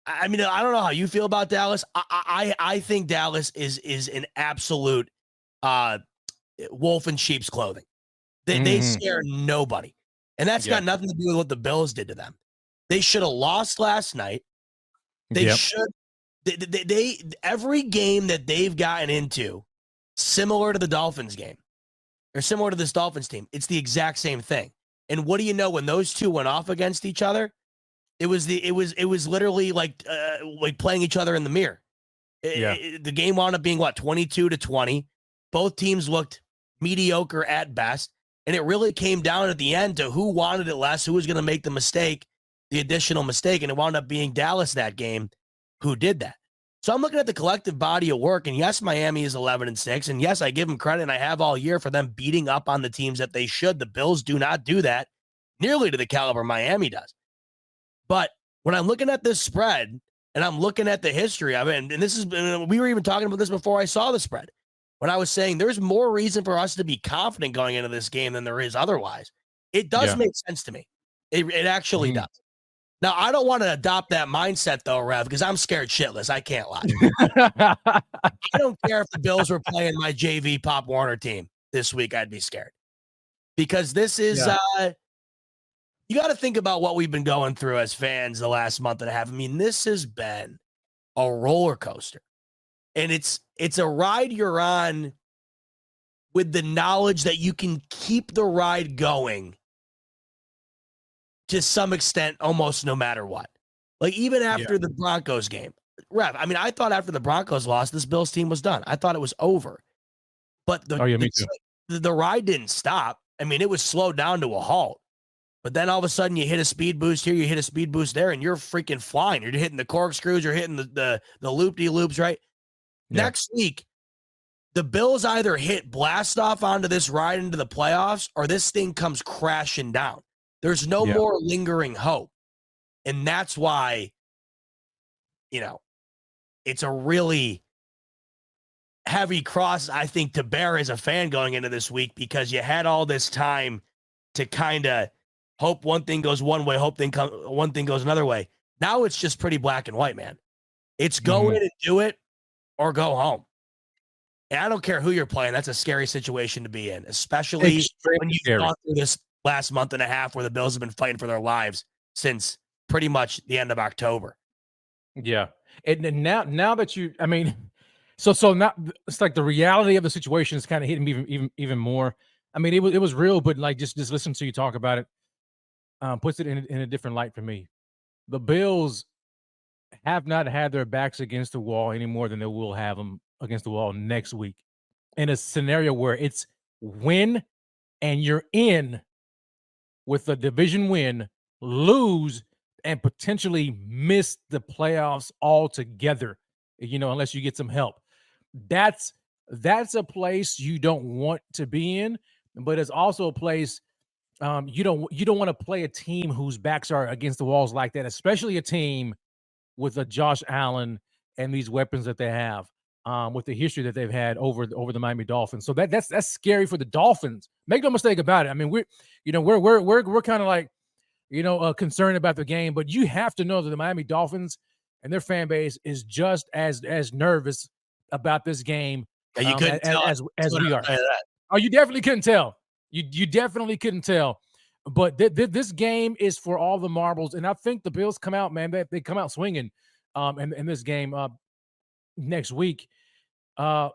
I mean, I don't know how you feel about Dallas. I think Dallas is an absolute wolf in sheep's clothing. They scare nobody. And that's got nothing to do with what the Bills did to them. They should have lost last night. They should. They every game that they've gotten into, similar to the Dolphins game, or similar to this Dolphins team, it's the exact same thing. And what do you know? When those two went off against each other, it was literally like playing each other in the mirror. The game wound up being 22-20. Both teams looked mediocre at best, and it really came down at the end to who wanted it less, who was going to make the additional mistake, and it wound up being Dallas that game who did that. So I'm looking at the collective body of work, and yes, Miami is 11-6, and yes, I give them credit, and I have all year for them beating up on the teams that they should. The Bills do not do that nearly to the caliber Miami does. But when I'm looking at this spread, and I'm looking at the history of it, and this is, we were even talking about this before I saw the spread, when I was saying there's more reason for us to be confident going into this game than there is otherwise. It does make sense to me. It actually does. Now, I don't want to adopt that mindset, though, Rev, because I'm scared shitless. I can't lie. I don't care if the Bills were playing my JV Pop Warner team this week. I'd be scared. Because this is, you got to think about what we've been going through as fans the last month and a half. I mean, this has been a roller coaster. And it's a ride you're on with the knowledge that you can keep the ride going to some extent, almost no matter what. Like, even after the Broncos game, Rev, I mean, I thought after the Broncos lost, this Bills team was done. I thought it was over. But the ride didn't stop. I mean, it was slowed down to a halt. But then all of a sudden, you hit a speed boost here, you hit a speed boost there, and you're freaking flying. You're hitting the corkscrews, you're hitting the loop-de-loops, right? Yeah. Next week, the Bills either blast off onto this ride into the playoffs, or this thing comes crashing down. There's no more lingering hope. And that's why, it's a really heavy cross, I think, to bear as a fan going into this week, because you had all this time to kind of hope one thing goes one way, one thing goes another way. Now it's just pretty black and white, man. It's go in and do it or go home. And I don't care who you're playing. That's a scary situation to be in, especially when you've gone through this last month and a half where the Bills have been fighting for their lives since pretty much the end of October. Yeah. And now that so now it's like the reality of the situation is kind of hitting me even more. I mean, it was real, but like just listen to you talk about it, puts it in a different light for me. The Bills have not had their backs against the wall any more than they will have them against the wall next week, in a scenario where it's win and you're in with a division win, lose, and potentially miss the playoffs altogether, unless you get some help. That's a place you don't want to be in, but it's also a place you don't want to play a team whose backs are against the walls like that, especially a team with a Josh Allen and these weapons that they have, with the history that they've had over the Miami Dolphins. So that's scary for the Dolphins. Make no mistake about it. I mean, we're kind of like, concerned about the game, but you have to know that the Miami Dolphins and their fan base is just as nervous about this game you couldn't tell as we are. Oh, you definitely couldn't tell. You definitely couldn't tell. But this game is for all the marbles, and I think the Bills come out, man. They come out swinging, in this game next week. How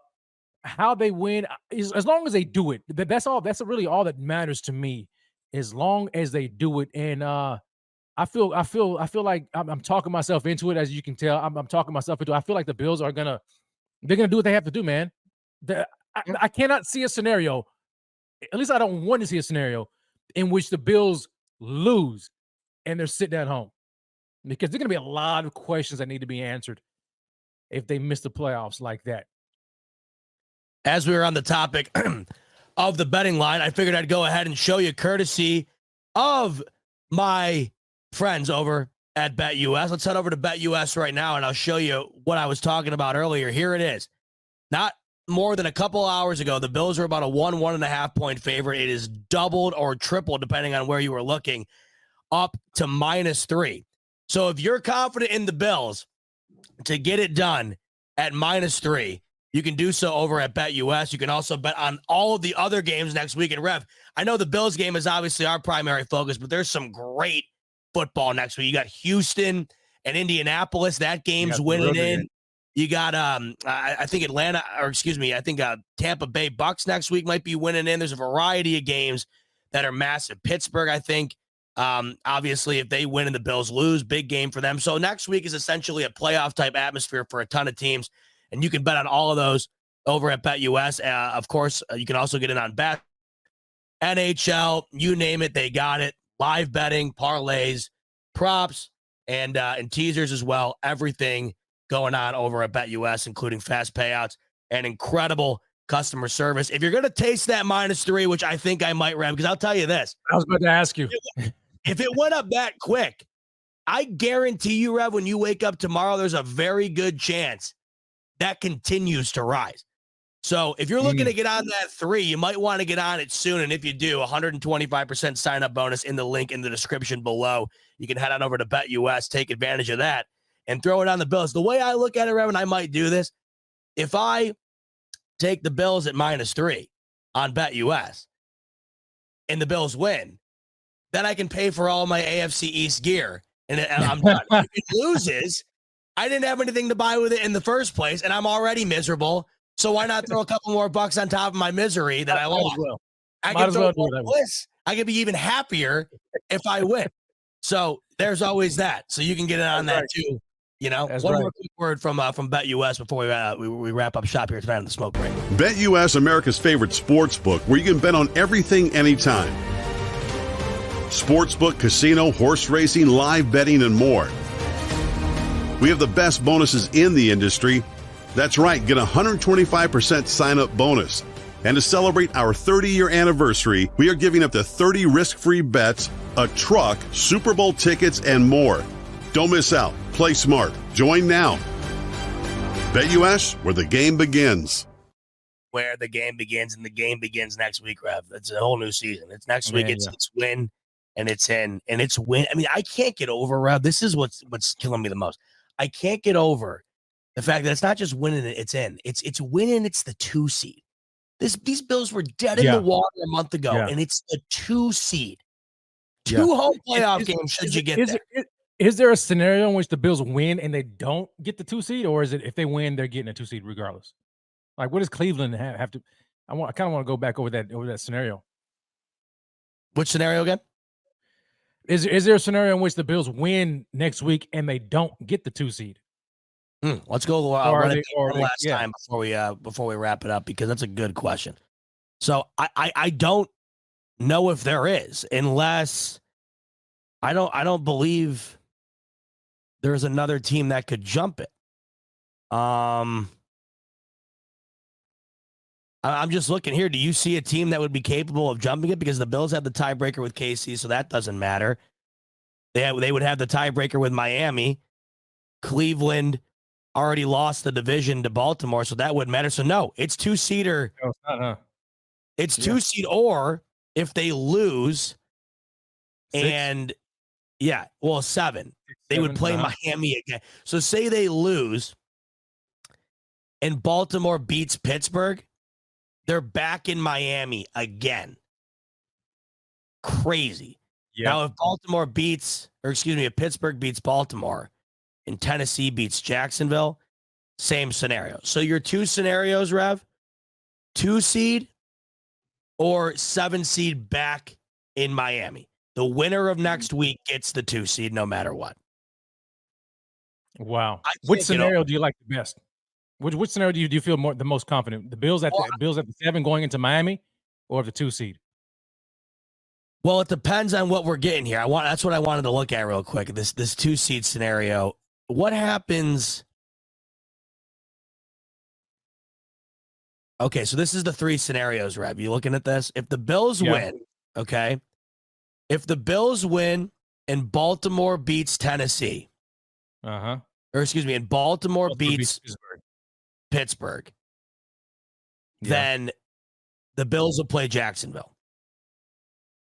they win, as long as they do it, that's all. That's really all that matters to me. As long as they do it, and I feel like I'm talking myself into it, as you can tell. I'm talking myself into it. I feel like the Bills are gonna do what they have to do, man. I cannot see a scenario. At least I don't want to see a scenario in which the Bills lose and they're sitting at home, because there's going to be a lot of questions that need to be answered if they miss the playoffs like that. As we were on the topic of the betting line, I figured I'd go ahead and show you, courtesy of my friends over at BetUS. Let's head over to BetUS right now, and I'll show you what I was talking about earlier. Here it is. Not more than a couple hours ago, the Bills are about a 1.5 point favorite. It is doubled or tripled, depending on where you were looking. up to -3. So if you're confident in the Bills to get it done at -3, you can do so over at BetUS. You can also bet on all of the other games next week. And Rev, I know the Bills game is obviously our primary focus, but there's some great football next week. You got Houston and Indianapolis. That game's winning in. You got I think Tampa Bay Bucks next week might be winning in. There's a variety of games that are massive. Pittsburgh, I think. Obviously, if they win and the Bills lose, big game for them. So next week is essentially a playoff type atmosphere for a ton of teams, and you can bet on all of those over at BetUS. Of course, you can also get in on bet, NHL, you name it, they got it. Live betting, parlays, props, and teasers as well. Everything going on over at BetUS, including fast payouts and incredible customer service. If you're going to taste that -3, which I think I might, Rev, because I'll tell you this. I was about to ask you. If it went up that quick, I guarantee you, Rev, when you wake up tomorrow, there's a very good chance that continues to rise. So if you're looking to get on that 3, you might want to get on it soon. And if you do, 125% sign-up bonus in the link in the description below. You can head on over to BetUS, take advantage of that, and throw it on the Bills. The way I look at it, Rev, and I might do this, if I take the Bills at -3 on BetUS and the Bills win, then I can pay for all my AFC East gear, and I'm done. If it loses, I didn't have anything to buy with it in the first place, and I'm already miserable. So why not throw a couple more bucks on top of my misery that I lost? Well. I can throw more bliss. I can be even happier if I win. So there's always that. So you can get in on that too. You know, one more quick word from BetUS before we wrap up shop here tonight on the smoke break. BetUS, America's favorite sports book, where you can bet on everything, anytime. Sportsbook, casino, horse racing, live betting, and more. We have the best bonuses in the industry. That's right, get a 125% sign-up bonus. And to celebrate our 30-year anniversary, we are giving up to 30 risk-free bets, a truck, Super Bowl tickets, and more. Don't miss out. Play smart. Join now. BetUS, where the game begins. Where the game begins, and the game begins next week, Rev. It's a whole new season. It's next week. It's win, and it's in, and it's win. I mean, I can't get over, Rev. This is what's killing me the most. I can't get over the fact that it's not just winning, it's in. It's winning, it's the 2 seed. These Bills were dead in the water a month ago, and it's the 2 seed. 2 home playoff games should you get there. Is there a scenario in which the Bills win and they don't get the 2 seed, or is it if they win, they're getting a 2 seed regardless? Like, what does Cleveland have to? I kind of want to go back over that scenario. Which scenario again? Is there a scenario in which the Bills win next week and they don't get the 2 seed? Let's go run it last time before we wrap it up, because that's a good question. So I don't know if there is, unless I don't believe there's another team that could jump it. I'm just looking here. Do you see a team that would be capable of jumping it? Because the Bills have the tiebreaker with KC, so that doesn't matter. They would have the tiebreaker with Miami. Cleveland already lost the division to Baltimore, so that wouldn't matter. So no, it's 2-seeder. It's 2-seed, or if they lose, 6. and 7. They would play Miami again. So say they lose and Baltimore beats Pittsburgh, they're back in Miami again. Crazy. Yeah. Now, if Pittsburgh beats Baltimore and Tennessee beats Jacksonville, same scenario. So your 2 scenarios, Rev, 2 seed or 7 seed back in Miami. The winner of next week gets the 2 seed no matter what. Wow. Which scenario do you like the best? Which scenario do you feel the most confident? The Bills at the 7 going into Miami, or the 2 seed? Well, it depends on what we're getting here. That's what I wanted to look at real quick. This 2 seed scenario. What happens? Okay, so this is the 3 scenarios, Rev. You looking at this? If the Bills win, okay. If the Bills win and Baltimore beats Tennessee, or excuse me, and Baltimore beats Pittsburgh, then the Bills will play Jacksonville.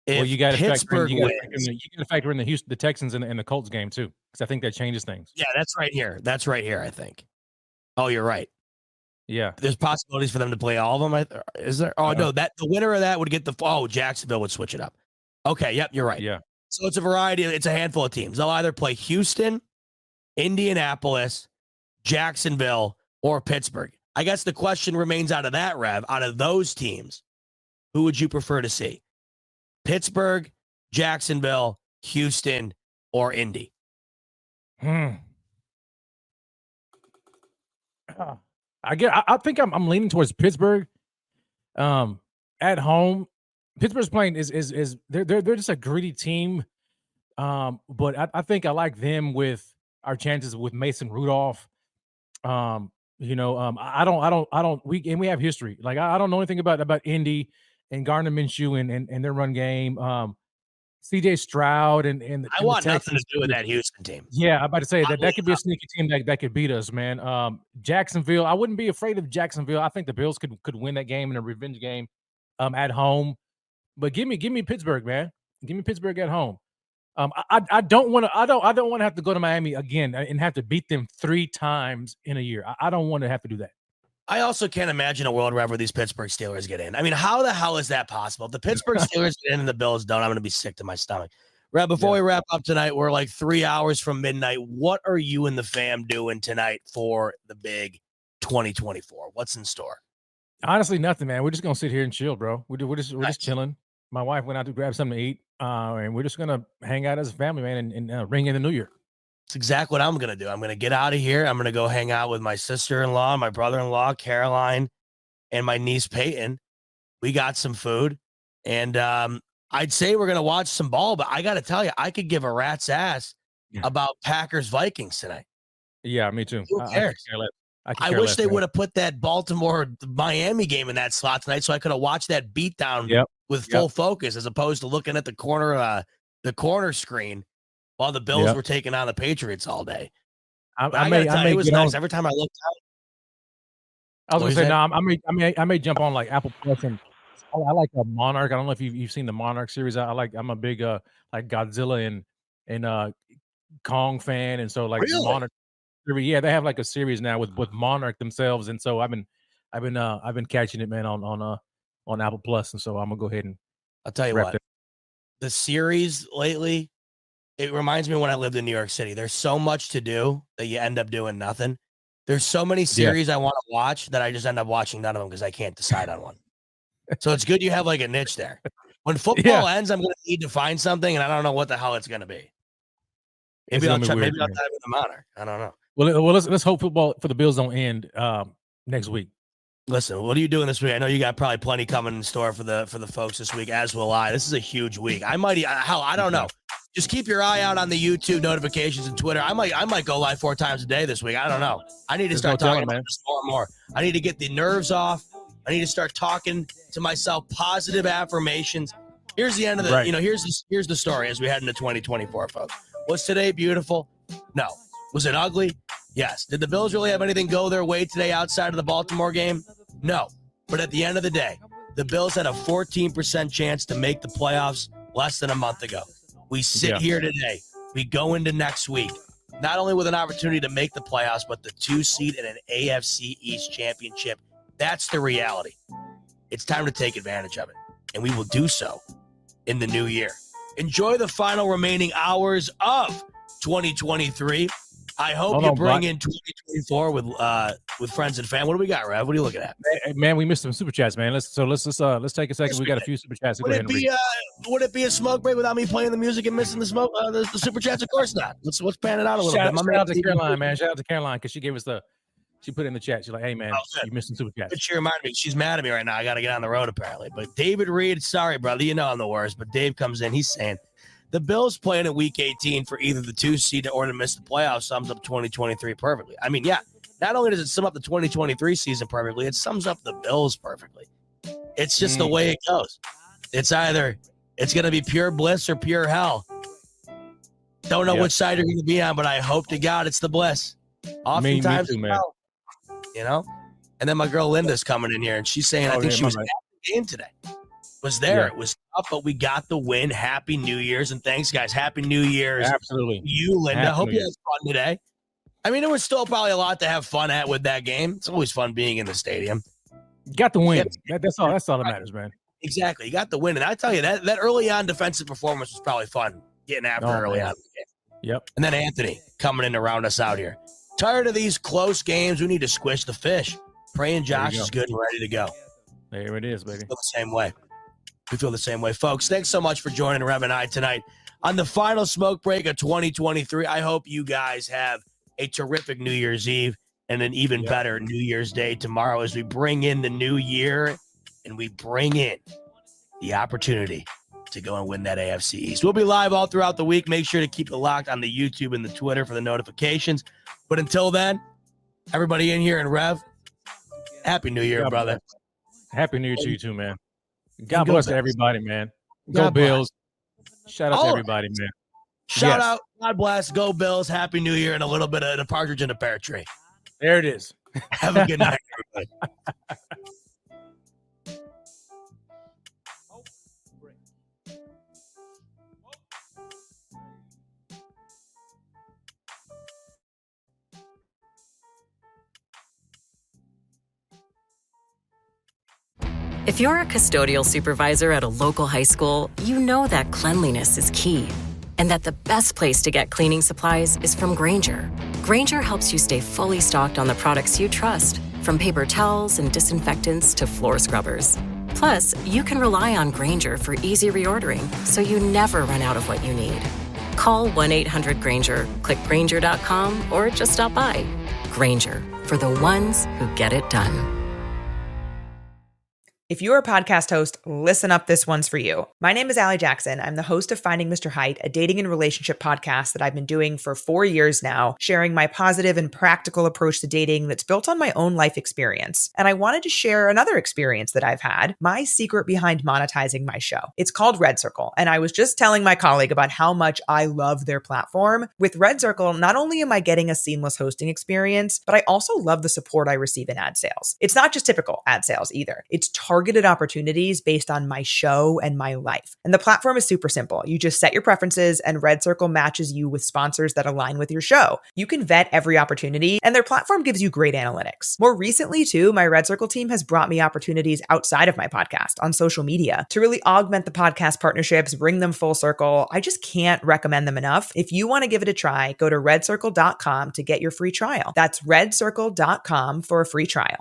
Well, you got to Pittsburgh wins, you got to factor in the Texans and the Colts game too, because I think that changes things. yeah, that's right here. That's right here. I think. Oh, you're right. Yeah, There's possibilities for them to play all of them. Is there? Oh no, that the winner of that would get the. Oh, Jacksonville would switch it up. Okay, yep, you're right. yeah. So it's a variety. It's a handful of teams. They'll either play Houston, Indianapolis, Jacksonville, or Pittsburgh. I guess the question remains out of that, Rev. Out of those teams, who would you prefer to see? Pittsburgh, Jacksonville, Houston, or Indy? I think I'm leaning towards Pittsburgh. At home, Pittsburgh's playing is they're just a gritty team. But I think I like them with our chances with Mason Rudolph. I don't we have history. Like I don't know anything about Indy and Gardner Minshew and their run game. CJ Stroud and I want nothing to do with that Houston team. Yeah, I'm about to say that could be a sneaky team that could beat us, man. Jacksonville, I wouldn't be afraid of Jacksonville. I think the Bills could win that game in a revenge game at home. But give me Pittsburgh, man. Give me Pittsburgh at home. I don't want to have to go to Miami again and have to beat them 3 times in a year. I don't want to have to do that. I also can't imagine a world where these Pittsburgh Steelers get in. I mean, how the hell is that possible? If the Pittsburgh Steelers get in and the Bills don't, I'm going to be sick to my stomach. Rev, before we wrap up tonight, we're like 3 hours from midnight. What are you and the fam doing tonight for the big 2024? What's in store? Honestly, nothing, man. We're just going to sit here and chill, bro. We're just chilling. My wife went out to grab something to eat, and we're just going to hang out as a family, man, and ring in the new year. It's exactly what I'm going to do. I'm going to get out of here. I'm going to go hang out with my sister-in-law, my brother-in-law, Caroline, and my niece, Peyton. We got some food, and I'd say we're going to watch some ball, but I got to tell you, I could give a rat's about Packers-Vikings tonight. Yeah, me too. Who cares? I wish they would have put that Baltimore-Miami game in that slot tonight so I could have watched that beatdown with full focus as opposed to looking at the corner screen while the Bills were taking on the Patriots all day. It was nice. Every time I looked out. I was going to say, no, I may jump on like Apple Plus, and I like a Monarch. I don't know if you've seen the Monarch series. I'm a big like Godzilla and Kong fan, and so like really? Monarch. Yeah, they have like a series now with Monarch themselves, and so I've been catching it, man, on Apple Plus, and so I'm gonna go ahead and I'll tell you what, the series lately, it reminds me of when I lived in New York City. There's so much to do that you end up doing nothing. There's so many series I want to watch that I just end up watching none of them because I can't decide on one. So it's good you have like a niche there. When football ends, I'm gonna need to find something, and I don't know what the hell it's gonna be. Maybe I'll dive into the Monarch. I don't know. Well, let's hope football for the Bills don't end next week. Listen, what are you doing this week? I know you got probably plenty coming in store for the folks this week, as will I. This is a huge week. I don't know. Just keep your eye out on the YouTube notifications and Twitter. I might go live 4 times a day this week. I don't know. I need to start talking about this more and more. I need to get the nerves off. I need to start talking to myself positive affirmations. Here's the end of the here's the story as we head into 2024, folks. Was today beautiful? No. Was it ugly? Yes. Did the Bills really have anything go their way today outside of the Baltimore game? No. But at the end of the day, the Bills had a 14% chance to make the playoffs less than a month ago. We sit here today. We go into next week, not only with an opportunity to make the playoffs, but the 2 seed in an AFC East championship. That's the reality. It's time to take advantage of it, and we will do so in the new year. Enjoy the final remaining hours of 2023. I hope you bring in 2024 with friends and fam. What do we got, Rev? What are you looking at? Man, we missed some super chats, man. Let's take a second. We got a few super chats. Would it be a smoke break without me playing the music and missing the smoke? The super chats, of course not. Let's pan it out a little bit. Shout out to Caroline, man. Shout out to Caroline because she gave us she put it in the chat. She's like, "Hey, man, you missed some super chats." She reminded me. She's mad at me right now. I got to get on the road apparently. But David Reed, sorry, brother, you know I'm the worst. But Dave comes in. He's saying, the Bills playing in Week 18 for either the 2 seed or to miss the playoffs sums up 2023 perfectly. I mean, not only does it sum up the 2023 season perfectly, it sums up the Bills perfectly. It's just the way it goes. It's either it's going to be pure bliss or pure hell. Don't know which side you're going to be on, but I hope to God it's the bliss. Oftentimes, me too, man. You know? And then my girl Linda's coming in here, and she's saying, I think she was at the game today. was there. Yeah. It was tough, but we got the win. Happy New Year's, and thanks, guys. Happy New Year's. Absolutely. You, Linda. Happy Hope New you had Year's. fun today. I mean, it was still probably a lot to have fun at with that game. It's always fun being in the stadium. Got the win. That's all that matters, man. Exactly. You got the win. And I tell you, that early on defensive performance was probably fun getting after early on. Yep. And then Anthony coming in to round us out here. Tired of these close games. We need to squish the fish. Praying Josh is good and ready to go. There it is, baby. We feel the same way. We feel the same way. Folks, thanks so much for joining Rev and I tonight on the final smoke break of 2023. I hope you guys have a terrific New Year's Eve and an even better New Year's Day tomorrow as we bring in the new year and we bring in the opportunity to go and win that AFC East. We'll be live all throughout the week. Make sure to keep it locked on the YouTube and the Twitter for the notifications. But until then, everybody in here in Rev, Happy New Year, brother. Happy New Year to you too, man. God bless everybody, man. Go God Bills. bless. Shout out to everybody, man. Shout out. God bless. Go Bills. Happy New Year and a little bit of the partridge in a pear tree. There it is. Have a good night, everybody. If you're a custodial supervisor at a local high school, you know that cleanliness is key, and that the best place to get cleaning supplies is from Grainger. Grainger helps you stay fully stocked on the products you trust, from paper towels and disinfectants to floor scrubbers. Plus, you can rely on Grainger for easy reordering, so you never run out of what you need. Call 1-800-GRAINGER, click Grainger.com, or just stop by. Grainger, for the ones who get it done. If you're a podcast host, listen up, this one's for you. My name is Allie Jackson. I'm the host of Finding Mr. Height, a dating and relationship podcast that I've been doing for 4 years now, sharing my positive and practical approach to dating that's built on my own life experience. And I wanted to share another experience that I've had, my secret behind monetizing my show. It's called Red Circle, and I was just telling my colleague about how much I love their platform. With Red Circle, not only am I getting a seamless hosting experience, but I also love the support I receive in ad sales. It's not just typical ad sales either. It's targeted opportunities based on my show and my life. And the platform is super simple. You just set your preferences and Red Circle matches you with sponsors that align with your show. You can vet every opportunity and their platform gives you great analytics. More recently too, my Red Circle team has brought me opportunities outside of my podcast on social media to really augment the podcast partnerships, bring them full circle. I just can't recommend them enough. If you want to give it a try, go to redcircle.com to get your free trial. That's redcircle.com for a free trial.